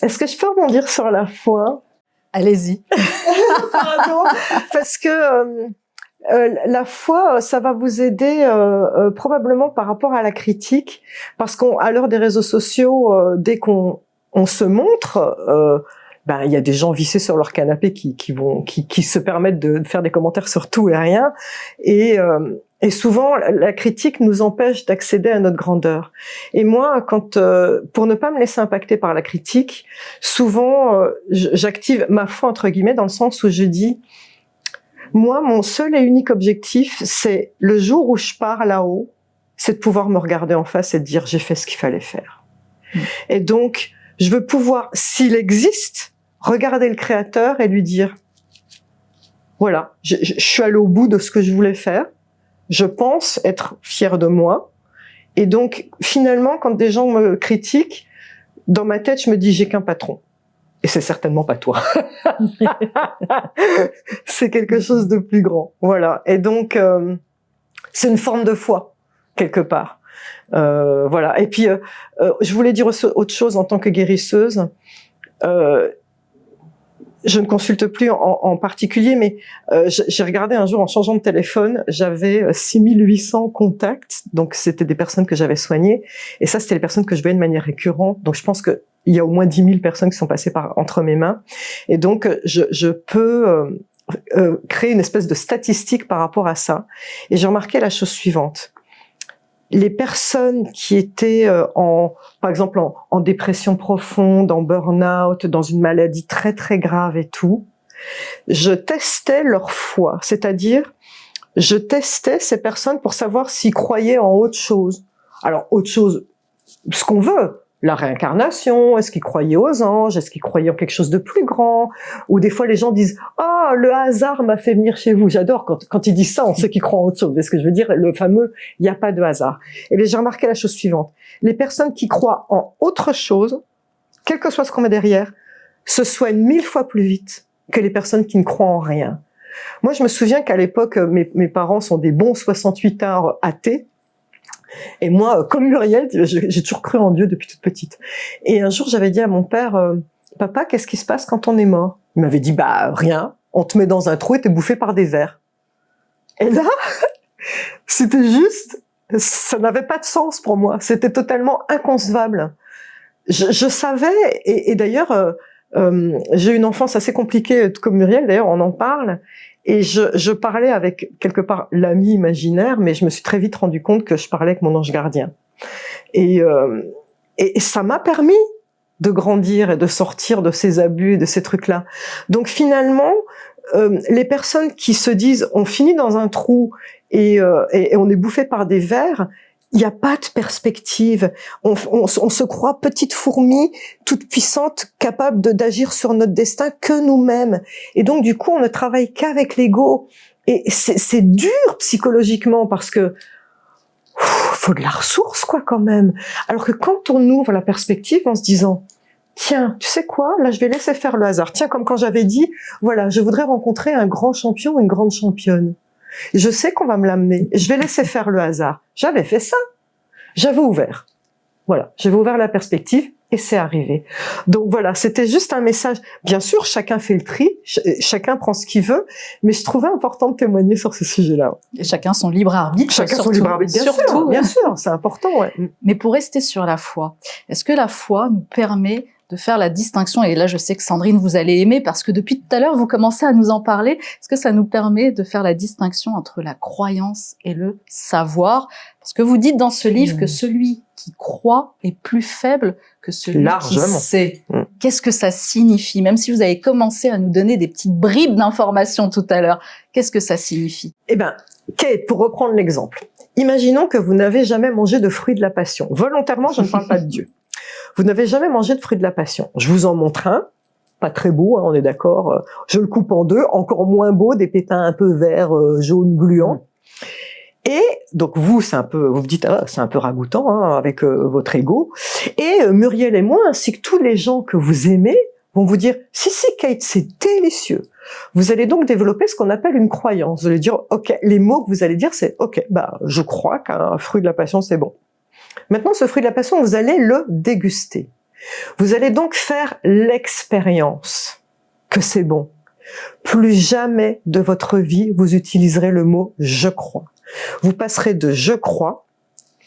Est-ce que je peux rebondir sur la foi ? Allez-y. Pardon, parce que la foi, ça va vous aider probablement par rapport à la critique, parce qu'à l'heure des réseaux sociaux, dès qu'on se montre, il y a des gens vissés sur leur canapé qui se permettent de faire des commentaires sur tout et rien, et souvent la critique nous empêche d'accéder à notre grandeur. Et moi, pour ne pas me laisser impacter par la critique, souvent j'active ma foi entre guillemets dans le sens où je dis moi, mon seul et unique objectif, c'est le jour où je pars là-haut, c'est de pouvoir me regarder en face et de dire j'ai fait ce qu'il fallait faire. Et donc, je veux pouvoir, s'il existe, regarder le Créateur et lui dire voilà, je suis allé au bout de ce que je voulais faire, je pense être fière de moi. Et donc, finalement, quand des gens me critiquent, dans ma tête, je me dis j'ai qu'un patron. Et c'est certainement pas toi. C'est quelque chose de plus grand. Voilà. Et donc, c'est une forme de foi, quelque part. Voilà. Et puis, je voulais dire autre chose en tant que guérisseuse. Je ne consulte plus en particulier, mais j'ai regardé un jour en changeant de téléphone, j'avais 6800 contacts, donc c'était des personnes que j'avais soignées, et ça c'était les personnes que je voyais de manière récurrente, donc je pense qu'il y a au moins 10 000 personnes qui sont passées entre mes mains, et donc je peux créer une espèce de statistique par rapport à ça, et j'ai remarqué la chose suivante. Les personnes qui étaient par exemple en dépression profonde, en burn-out, dans une maladie très très grave et tout, je testais leur foi, c'est-à-dire je testais ces personnes pour savoir s'ils croyaient en autre chose. Alors autre chose, ce qu'on veut, la réincarnation, est-ce qu'ils croyaient aux anges, est-ce qu'ils croyaient en quelque chose de plus grand, ou des fois les gens disent « Ah, le hasard m'a fait venir chez vous ». J'adore quand ils disent ça, on sait qu'ils croient en autre chose. Mais ce que je veux dire, le fameux « il n'y a pas de hasard ». Et bien j'ai remarqué la chose suivante. Les personnes qui croient en autre chose, quel que soit ce qu'on met derrière, se soignent 1000 fois plus vite que les personnes qui ne croient en rien. Moi, je me souviens qu'à l'époque, mes parents sont des bons 68ards athées. Et moi, comme Muriel, j'ai toujours cru en Dieu depuis toute petite. Et un jour, j'avais dit à mon père, papa, qu'est-ce qui se passe quand on est mort? Il m'avait dit, bah rien, on te met dans un trou et t'es bouffé par des vers. Et là, c'était juste, ça n'avait pas de sens pour moi. C'était totalement inconcevable. Je savais, et d'ailleurs, j'ai eu une enfance assez compliquée, comme Muriel, d'ailleurs, on en parle. Et je parlais avec, quelque part, l'ami imaginaire, mais je me suis très vite rendu compte que je parlais avec mon ange gardien. Et ça m'a permis de grandir et de sortir de ces abus, de ces trucs-là. Donc finalement, les personnes qui se disent on finit dans un trou et on est bouffé par des vers, il n'y a pas de perspective. On se croit petite fourmi, toute puissante, capable d'agir sur notre destin que nous-mêmes. Et donc, du coup, on ne travaille qu'avec l'ego. Et c'est dur psychologiquement parce que faut de la ressource, quoi, quand même. Alors que quand on ouvre la perspective en se disant tiens, tu sais quoi, là, je vais laisser faire le hasard. Tiens, comme quand j'avais dit, voilà, je voudrais rencontrer un grand champion ou une grande championne. Je sais qu'on va me l'amener. Je vais laisser faire le hasard. J'avais fait ça. J'avais ouvert. Voilà. J'avais ouvert la perspective et c'est arrivé. Donc voilà, c'était juste un message. Bien sûr, chacun fait le tri. Chacun prend ce qu'il veut. Mais je trouvais important de témoigner sur ce sujet-là. Et chacun son libre arbitre. Chacun son libre arbitre. Bien sûr. C'est important, ouais. Mais pour rester sur la foi, est-ce que la foi nous permet de faire la distinction, et là je sais que Sandrine vous allez aimer parce que depuis tout à l'heure vous commencez à nous en parler, est-ce que ça nous permet de faire la distinction entre la croyance et le savoir? Parce que vous dites dans ce livre que celui qui croit est plus faible que celui qui sait. Qu'est-ce que ça signifie? Même si vous avez commencé à nous donner des petites bribes d'informations tout à l'heure, qu'est-ce que ça signifie? Eh ben, Kate, pour reprendre l'exemple, imaginons que vous n'avez jamais mangé de fruits de la passion. Volontairement, je ne parle pas de Dieu. Vous n'avez jamais mangé de fruits de la passion. Je vous en montre un, pas très beau, hein, on est d'accord. Je le coupe en deux, encore moins beau, des pépins un peu verts, jaunes, gluants. Et donc vous vous dites, ah, c'est un peu ragoûtant hein, avec votre ego. Et Muriel et moi, ainsi que tous les gens que vous aimez, vont vous dire, si Kate, c'est délicieux. Vous allez donc développer ce qu'on appelle une croyance. Vous allez dire, ok, les mots que vous allez dire, c'est, ok, bah je crois qu'un fruit de la passion, c'est bon. Maintenant, ce fruit de la passion, vous allez le déguster. Vous allez donc faire l'expérience que c'est bon. Plus jamais de votre vie, vous utiliserez le mot « je crois ». Vous passerez de « je crois »,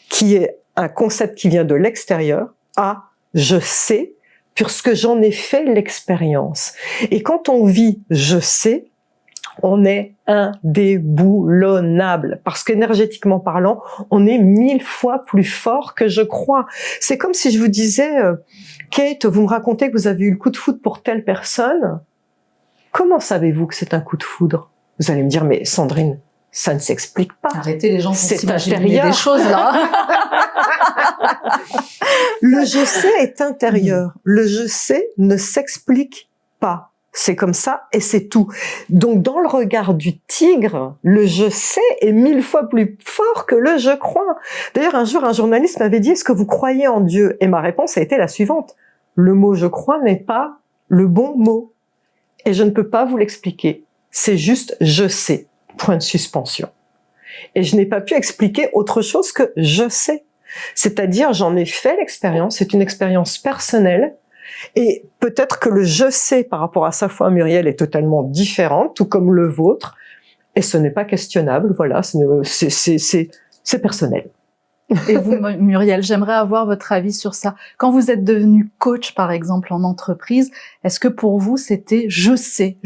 qui est un concept qui vient de l'extérieur, à « je sais », puisque j'en ai fait l'expérience. Et quand on vit « je sais », on est indéboulonnable parce qu'énergétiquement parlant, on est 1000 fois plus fort que je crois. C'est comme si je vous disais, Kate, vous me racontez que vous avez eu le coup de foudre pour telle personne. Comment savez-vous que c'est un coup de foudre? Vous allez me dire, mais Sandrine, ça ne s'explique pas. Arrêtez, les gens c'est s'imaginer des choses là. Le je sais est intérieur. Le je sais ne s'explique pas. C'est comme ça et c'est tout. Donc dans le regard du tigre, le je sais est 1000 fois plus fort que le je crois. D'ailleurs un jour un journaliste m'avait dit, est-ce que vous croyez en Dieu? Et ma réponse a été la suivante, le mot je crois n'est pas le bon mot. Et je ne peux pas vous l'expliquer. C'est juste je sais, point de suspension. Et je n'ai pas pu expliquer autre chose que je sais. C'est-à-dire j'en ai fait l'expérience, c'est une expérience personnelle. Et peut-être que le je sais par rapport à sa foi, Muriel, est totalement différent, tout comme le vôtre. Et ce n'est pas questionnable, voilà, c'est personnel. Et vous, Muriel, j'aimerais avoir votre avis sur ça. Quand vous êtes devenu coach, par exemple, en entreprise, est-ce que pour vous, c'était je sais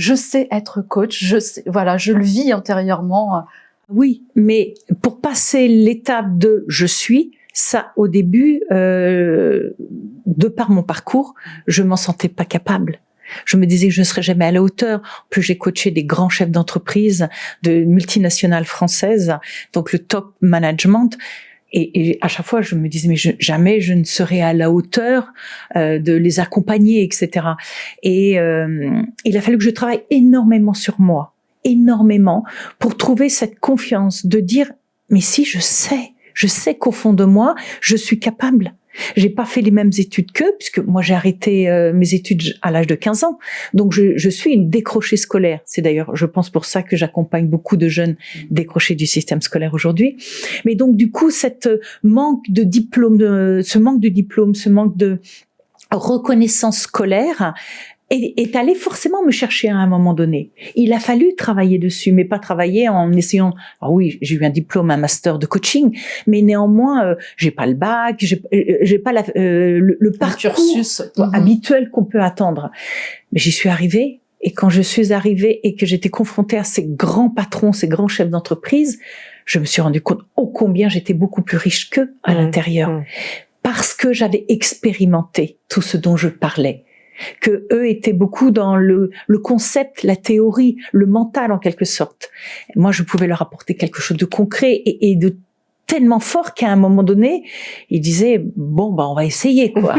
être coach, je sais, voilà, je le vis intérieurement. Oui, mais pour passer l'étape de je suis, ça, au début, de par mon parcours, je m'en sentais pas capable. Je me disais que je ne serais jamais à la hauteur. En plus, j'ai coaché des grands chefs d'entreprise, de multinationales françaises, donc le top management. Et à chaque fois, je me disais, mais jamais je ne serai à la hauteur de les accompagner, etc. Et il a fallu que je travaille énormément sur moi, énormément, pour trouver cette confiance de dire, mais si je sais qu'au fond de moi, je suis capable. J'ai pas fait les mêmes études qu'eux, puisque moi j'ai arrêté mes études à l'âge de 15 ans. Donc je suis une décrochée scolaire. C'est d'ailleurs, je pense, pour ça que j'accompagne beaucoup de jeunes décrochés du système scolaire aujourd'hui. Mais donc du coup, ce manque de diplôme, ce manque de reconnaissance scolaire est allé forcément me chercher à un moment donné. Il a fallu travailler dessus, mais pas travailler en essayant. Ah oui, j'ai eu un diplôme, un master de coaching, mais néanmoins, j'ai pas le bac, j'ai pas le parcours cursus habituel qu'on peut attendre. Mais j'y suis arrivée, et quand je suis arrivée et que j'étais confrontée à ces grands patrons, ces grands chefs d'entreprise, je me suis rendu compte ô combien j'étais beaucoup plus riche qu'eux à l'intérieur, parce que j'avais expérimenté tout ce dont je parlais. Que eux étaient beaucoup dans le concept, la théorie, le mental en quelque sorte. Moi, je pouvais leur apporter quelque chose de concret et de tellement fort qu'à un moment donné, ils disaient bon, on va essayer quoi.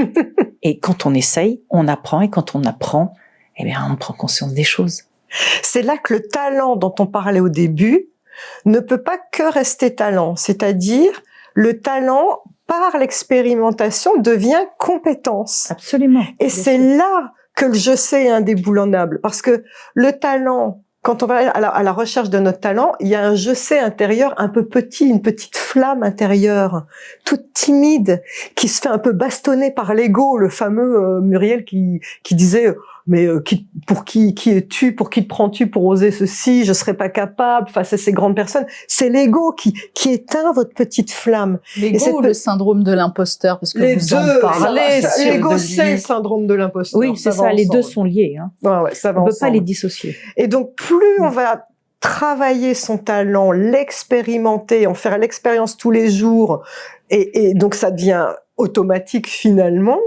Et quand on essaye, on apprend, et quand on apprend, eh bien, on prend conscience des choses. C'est là que le talent dont on parlait au début ne peut pas que rester talent, c'est-à-dire le talent par l'expérimentation devient compétence. Absolument. Et c'est là que le je sais est indéboulonnable, parce que le talent, quand on va à la recherche de notre talent, il y a un je sais intérieur un peu petit, une petite flamme intérieure, toute timide, qui se fait un peu bastonner par l'ego, le fameux Muriel qui disait mais pour qui es-tu, pour qui te prends-tu pour oser ceci, je serais pas capable face à ces grandes personnes. C'est l'ego qui éteint votre petite flamme. L'ego ou le syndrome de l'imposteur, parce que les vous deux, en parlez. L'ego, c'est le syndrome de l'imposteur. Oui, c'est ça, les deux sont liés. Hein. Ouais, ça va on peut ensemble. pas les dissocier. Et donc, plus on va travailler son talent, l'expérimenter, en faire l'expérience tous les jours, et donc ça devient automatique finalement,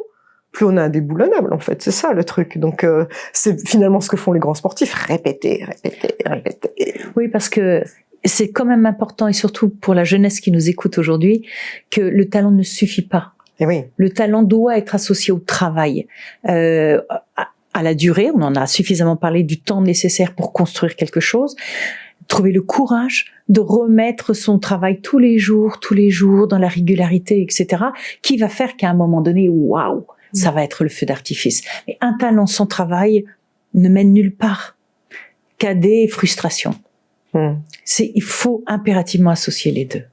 plus on a indéboulonnable en fait, c'est ça le truc. Donc c'est finalement ce que font les grands sportifs, répéter. Oui, parce que c'est quand même important, et surtout pour la jeunesse qui nous écoute aujourd'hui, que le talent ne suffit pas. Et oui. Le talent doit être associé au travail, à la durée. On en a suffisamment parlé, du temps nécessaire pour construire quelque chose. Trouver le courage de remettre son travail tous les jours, dans la régularité, etc., qui va faire qu'à un moment donné, waouh, ça va être le feu d'artifice. Mais un talent sans travail ne mène nulle part qu'à des frustrations. Il faut impérativement associer les deux.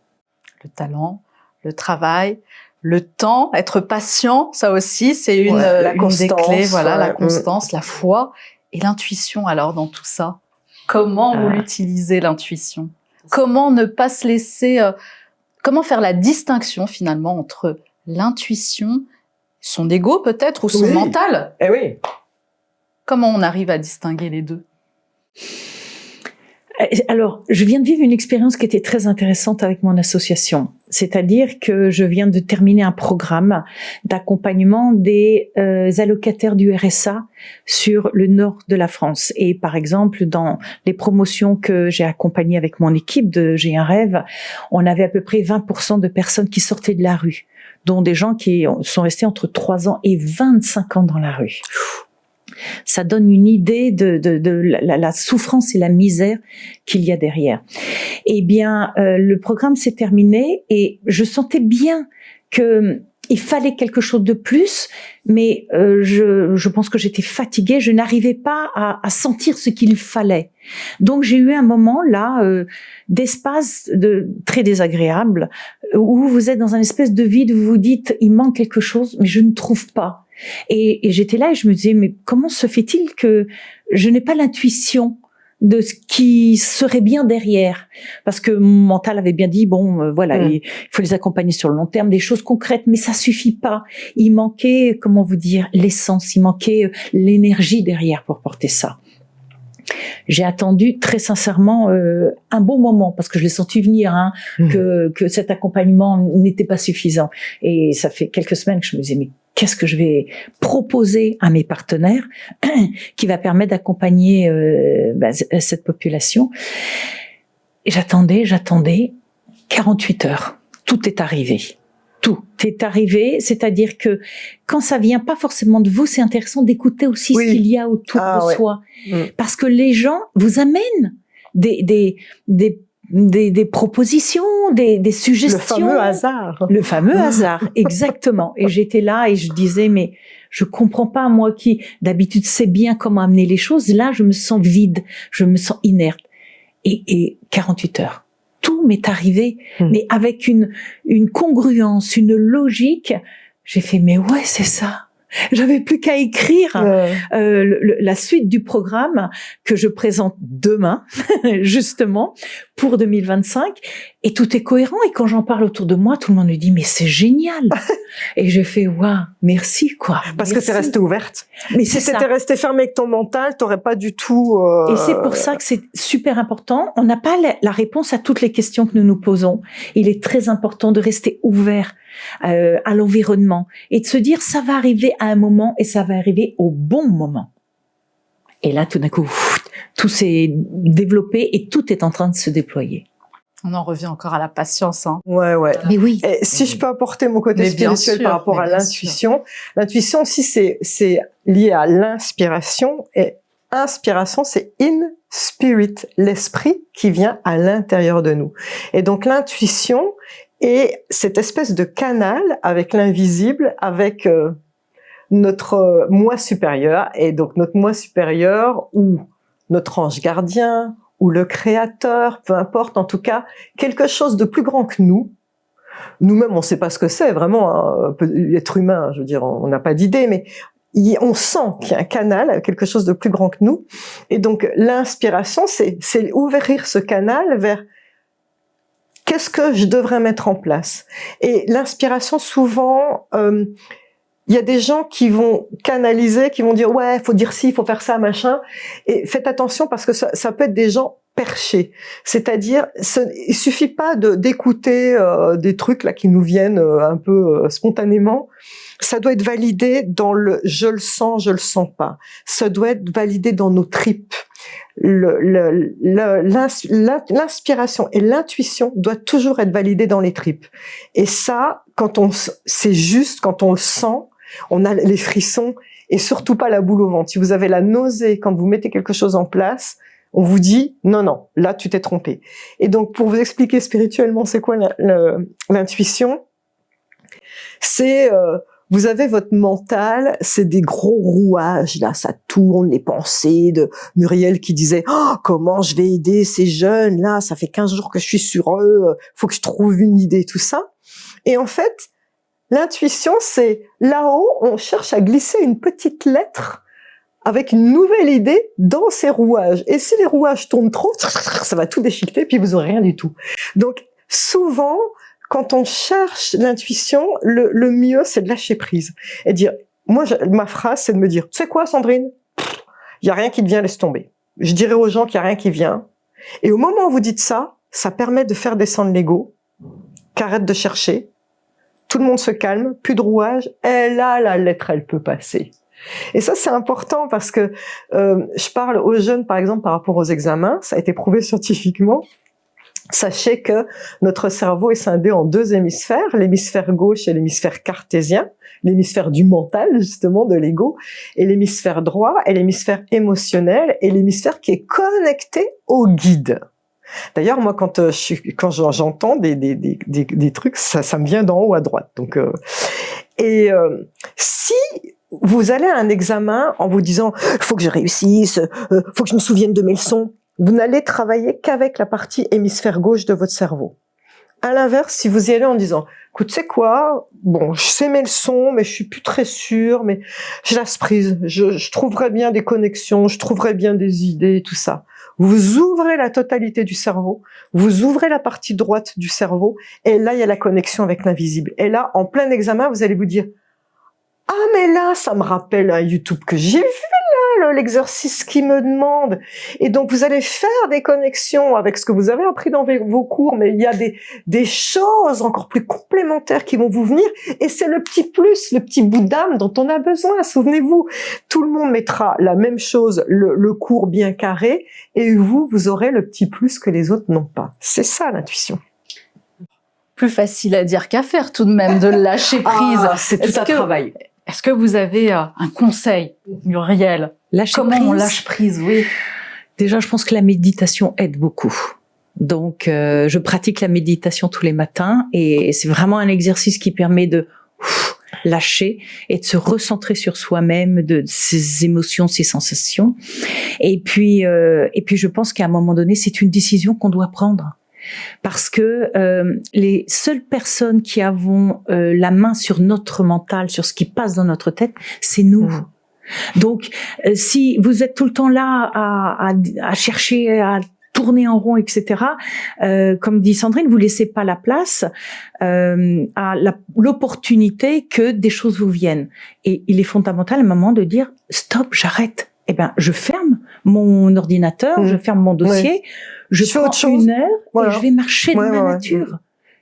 Le talent, le travail, le temps, être patient, ça aussi, c'est une des clés. Voilà, la constance, la foi et l'intuition. Alors, dans tout ça, comment vous l'utilisez, l'intuition? Comment ne pas se laisser... comment faire la distinction, finalement, entre l'intuition, son ego peut-être, ou son mental? Eh oui. Comment on arrive à distinguer les deux? Alors, je viens de vivre une expérience qui était très intéressante avec mon association. C'est-à-dire que je viens de terminer un programme d'accompagnement des allocataires du RSA sur le nord de la France. Et par exemple, dans les promotions que j'ai accompagnées avec mon équipe de J'ai un rêve, on avait à peu près 20% de personnes qui sortaient de la rue, dont des gens qui sont restés entre 3 ans et 25 ans dans la rue. Ça donne une idée de la souffrance et la misère qu'il y a derrière. Eh bien, le programme s'est terminé et je sentais bien que il fallait quelque chose de plus, mais je pense que j'étais fatiguée, je n'arrivais pas à sentir ce qu'il fallait. Donc j'ai eu un moment là d'espace très désagréable où vous êtes dans un espèce de vide où vous vous dites il manque quelque chose, mais je ne trouve pas. Et j'étais là et je me disais, mais comment se fait-il que je n'ai pas l'intuition de ce qui serait bien derrière? Parce que mon mental avait bien dit, il faut les accompagner sur le long terme, des choses concrètes, mais ça suffit pas. Il manquait, comment vous dire, l'essence, il manquait l'énergie derrière pour porter ça. J'ai attendu très sincèrement un bon moment parce que je l'ai senti venir que cet accompagnement n'était pas suffisant. Et ça fait quelques semaines que je me disais, mais qu'est-ce que je vais proposer à mes partenaires qui va permettre d'accompagner cette population? Et j'attendais 48 heures. Tout est arrivé. Tout est arrivé, c'est-à-dire que quand ça vient pas forcément de vous, c'est intéressant d'écouter aussi ce qu'il y a autour de soi. Parce que les gens vous amènent des propositions, des suggestions. Le fameux hasard, exactement. Et j'étais là et je disais, mais je comprends pas, moi qui d'habitude sais bien comment amener les choses, là je me sens vide, je me sens inerte. Et 48 heures. Tout m'est arrivé, mais avec une congruence, une logique. J'ai fait, mais ouais, c'est ça. J'avais plus qu'à écrire la suite du programme que je présente demain, justement, pour 2025. Et tout est cohérent. Et quand j'en parle autour de moi, tout le monde me dit, mais c'est génial. Et j'ai fait, waouh, merci, quoi. Parce que t'es restée ouverte. Mais si t'étais restée fermée avec ton mental, t'aurais pas du tout... Et c'est pour ça que c'est super important. On n'a pas la réponse à toutes les questions que nous nous posons. Il est très important de rester ouvert à l'environnement et de se dire, ça va arriver à un moment et ça va arriver au bon moment. Et là, tout d'un coup, tout s'est développé et tout est en train de se déployer. On en revient encore à la patience. Ouais. Mais oui. Et si je peux apporter mon côté spirituel par rapport à l'intuition, l'intuition aussi, c'est lié à l'inspiration. Et inspiration, c'est in spirit, l'esprit qui vient à l'intérieur de nous. Et donc l'intuition est cette espèce de canal avec l'invisible, avec notre moi supérieur. Et donc notre moi supérieur ou notre ange gardien, ou le créateur, peu importe, en tout cas, quelque chose de plus grand que nous. Nous-mêmes, on ne sait pas ce que c'est, vraiment, l'être humain, je veux dire, on n'a pas d'idée, mais on sent qu'il y a un canal, quelque chose de plus grand que nous. Et donc, l'inspiration, c'est ouvrir ce canal vers qu'est-ce que je devrais mettre en place. Et l'inspiration, souvent... il y a des gens qui vont canaliser, qui vont dire ouais, faut dire ci, faut faire ça, machin. Et faites attention parce que ça peut être des gens perchés. C'est-à-dire, il suffit pas d'écouter des trucs là qui nous viennent un peu spontanément. Ça doit être validé dans le je le sens pas. Ça doit être validé dans nos tripes. L'inspiration et l'intuition doivent toujours être validées dans les tripes. Et ça, c'est juste quand on le sent. On a les frissons et surtout pas la boule au ventre. Si vous avez la nausée quand vous mettez quelque chose en place, on vous dit non, là tu t'es trompé. Et donc pour vous expliquer spirituellement c'est quoi l'intuition, c'est vous avez votre mental, c'est des gros rouages là, ça tourne, les pensées de Muriel qui disait comment je vais aider ces jeunes là, ça fait 15 jours que je suis sur eux, faut que je trouve une idée, tout ça. Et en fait, l'intuition, c'est là-haut, on cherche à glisser une petite lettre avec une nouvelle idée dans ces rouages. Et si les rouages tournent trop, ça va tout déchiqueter, puis vous aurez rien du tout. Donc, souvent, quand on cherche l'intuition, le mieux, c'est de lâcher prise. Et dire, ma phrase, c'est de me dire, tu sais quoi, Sandrine? Il y a rien qui te vient, laisse tomber. Je dirais aux gens qu'il y a rien qui vient. Et au moment où vous dites ça, ça permet de faire descendre l'ego, qu'arrête de chercher. Tout le monde se calme, plus de rouage, et là, la lettre, elle peut passer. Et ça, c'est important parce que je parle aux jeunes, par exemple, par rapport aux examens, ça a été prouvé scientifiquement. Sachez que notre cerveau est scindé en 2 hémisphères, l'hémisphère gauche et l'hémisphère cartésien, l'hémisphère du mental, justement, de l'ego, et l'hémisphère droit et l'hémisphère émotionnel, et l'hémisphère qui est connecté au guide. D'ailleurs, moi, quand j'entends des trucs, ça me vient d'en haut à droite. Donc, si vous allez à un examen en vous disant faut que je réussisse, faut que je me souvienne de mes leçons, vous n'allez travailler qu'avec la partie hémisphère gauche de votre cerveau. À l'inverse, si vous y allez en disant, écoute, tu sais quoi, bon, je sais mes leçons, mais je suis plus très sûre, mais je laisse prise, je trouverai bien des connexions, je trouverai bien des idées, tout ça. Vous ouvrez la totalité du cerveau, vous ouvrez la partie droite du cerveau, et là, il y a la connexion avec l'invisible. Et là, en plein examen, vous allez vous dire, ah, mais là, ça me rappelle un YouTube que j'ai vu, là, l'exercice qui me demande. Et donc, vous allez faire des connexions avec ce que vous avez appris dans vos cours, mais il y a des choses encore plus complémentaires qui vont vous venir. Et c'est le petit plus, le petit bout d'âme dont on a besoin. Souvenez-vous, tout le monde mettra la même chose, le cours bien carré, et vous aurez le petit plus que les autres n'ont pas. C'est ça, l'intuition. Plus facile à dire qu'à faire, tout de même, de lâcher prise. Ah, c'est tout un travail. Est-ce que vous avez un conseil, Muriel? Comment on lâche prise, oui. Déjà, je pense que la méditation aide beaucoup. Donc, je pratique la méditation tous les matins et c'est vraiment un exercice qui permet de lâcher et de se recentrer sur soi-même, de ses émotions, ses sensations. Et puis je pense qu'à un moment donné, c'est une décision qu'on doit prendre. Parce que les seules personnes qui avons la main sur notre mental, sur ce qui passe dans notre tête, c'est nous. Donc, si vous êtes tout le temps là à chercher à tourner en rond, etc., comme dit Sandrine, vous laissez pas la place à l'opportunité que des choses vous viennent. Et il est fondamental à un moment de dire stop, j'arrête. Eh ben, je ferme mon ordinateur, je ferme mon dossier, je prends une heure et je vais marcher dans la nature.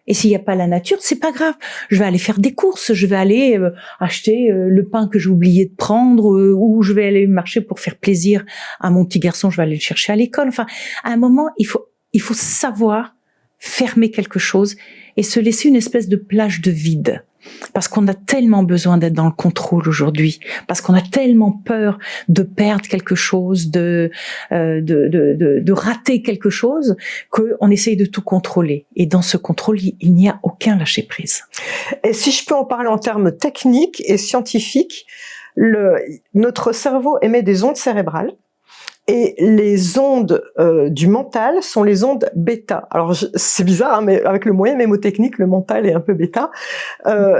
Et s'il n'y a pas la nature, c'est pas grave. Je vais aller faire des courses, je vais aller acheter le pain que j'ai oublié de prendre, ou je vais aller marcher pour faire plaisir à mon petit garçon, je vais aller le chercher à l'école. Enfin, à un moment, il faut savoir fermer quelque chose et se laisser une espèce de plage de vide. Parce qu'on a tellement besoin d'être dans le contrôle aujourd'hui, parce qu'on a tellement peur de perdre quelque chose, de rater quelque chose, qu'on essaye de tout contrôler. Et dans ce contrôle, il n'y a aucun lâcher prise. Et si je peux en parler en termes techniques et scientifiques, notre cerveau émet des ondes cérébrales. Et les ondes du mental sont les ondes bêta. Alors c'est bizarre, hein, mais avec le moyen mémotechnique, le mental est un peu bêta.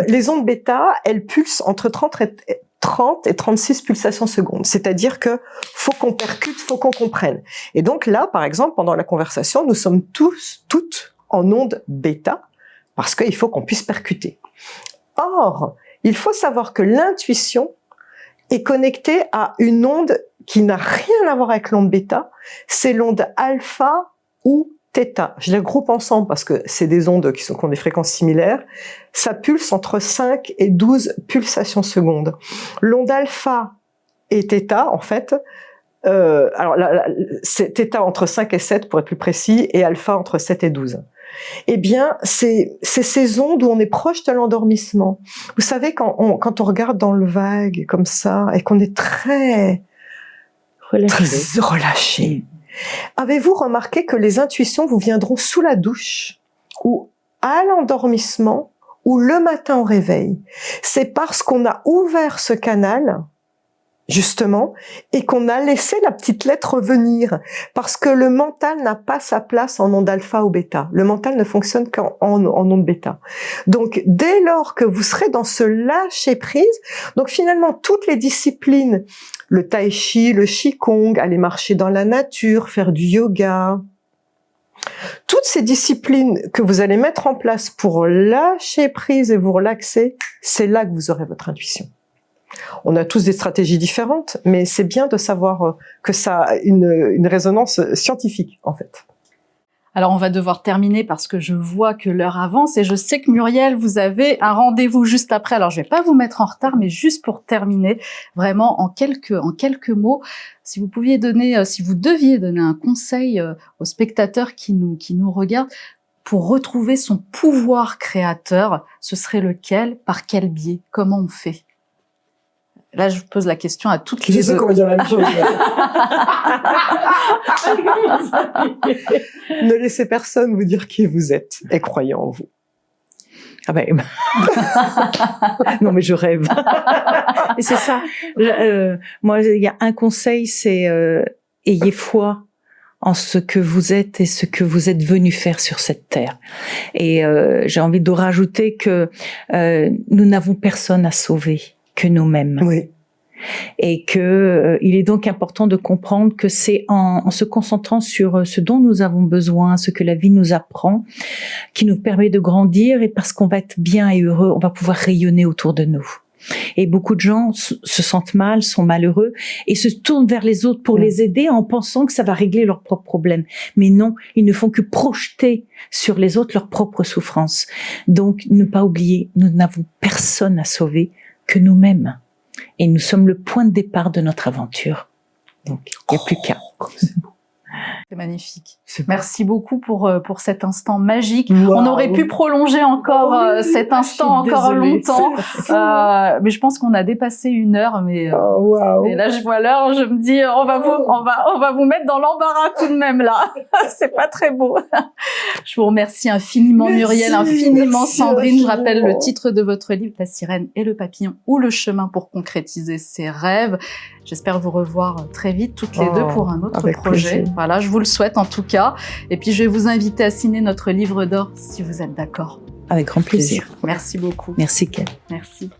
Les ondes bêta, elles pulsent entre 30 et 36 pulsations secondes. C'est-à-dire que faut qu'on percute, faut qu'on comprenne. Et donc là, par exemple, pendant la conversation, nous sommes toutes en ondes bêta, parce qu'il faut qu'on puisse percuter. Or, il faut savoir que l'intuition est connectée à une onde qui n'a rien à voir avec l'onde bêta, c'est l'onde alpha ou theta. Je les regroupe ensemble parce que c'est des ondes qui ont des fréquences similaires. Ça pulse entre 5 et 12 pulsations secondes. L'onde alpha et theta, en fait, alors c'est theta entre 5 et 7 pour être plus précis, et alpha entre 7 et 12. Eh bien, c'est ces ondes où on est proche de l'endormissement. Vous savez, quand on regarde dans le vague, comme ça, et qu'on est très relâché. Avez-vous remarqué que les intuitions vous viendront sous la douche, ou à l'endormissement, ou le matin au réveil? C'est parce qu'on a ouvert ce canal, justement, et qu'on a laissé la petite lettre venir, parce que le mental n'a pas sa place en onde alpha ou bêta. Le mental ne fonctionne qu'en onde bêta. Donc, dès lors que vous serez dans ce lâcher-prise, donc finalement, toutes les disciplines, le tai chi, le qigong, aller marcher dans la nature, faire du yoga, toutes ces disciplines que vous allez mettre en place pour lâcher prise et vous relaxer, c'est là que vous aurez votre intuition. On a tous des stratégies différentes, mais c'est bien de savoir que ça a une résonance scientifique, en fait. Alors, on va devoir terminer parce que je vois que l'heure avance et je sais que Muriel, vous avez un rendez-vous juste après. Alors, je vais pas vous mettre en retard, mais juste pour terminer, vraiment en quelques mots, si vous deviez donner un conseil aux spectateurs qui nous regardent pour retrouver son pouvoir créateur, ce serait lequel? Par quel biais? Comment on fait? Là, je pose la question à toutes les deux. Je sais comment dire la même chose. Ne laissez personne vous dire qui vous êtes et croyez en vous. Ah ben, non mais je rêve. Et c'est ça. Moi, il y a un conseil, c'est ayez foi en ce que vous êtes et ce que vous êtes venu faire sur cette terre. Et j'ai envie de rajouter que nous n'avons personne à sauver que nous-mêmes. Oui. Et que il est donc important de comprendre que c'est en se concentrant sur ce dont nous avons besoin, ce que la vie nous apprend, qui nous permet de grandir, et parce qu'on va être bien et heureux, on va pouvoir rayonner autour de nous. Et beaucoup de gens se sentent mal, sont malheureux et se tournent vers les autres pour les aider en pensant que ça va régler leurs propres problèmes. Mais non, ils ne font que projeter sur les autres leurs propres souffrances. Donc, ne pas oublier, nous n'avons personne à sauver que nous-mêmes. Et nous sommes le point de départ de notre aventure. Donc, il n'y a plus qu'à. C'est magnifique. Merci beaucoup pour cet instant magique. Wow. On aurait pu prolonger encore cet instant encore longtemps, mais je pense qu'on a dépassé 1 heure. Mais là, je vois l'heure, je me dis, on va vous mettre dans l'embarras tout de même là. C'est pas très beau. Je vous remercie infiniment, Muriel, infiniment, Sandrine. Je rappelle le titre de votre livre, La sirène et le papillon, ou le chemin pour concrétiser ses rêves. J'espère vous revoir très vite, toutes les deux, pour un autre projet. Plaisir. Voilà, je vous le souhaite en tout cas. Et puis, je vais vous inviter à signer notre livre d'or, si vous êtes d'accord. Avec grand plaisir. Merci beaucoup. Merci, Ken. Merci.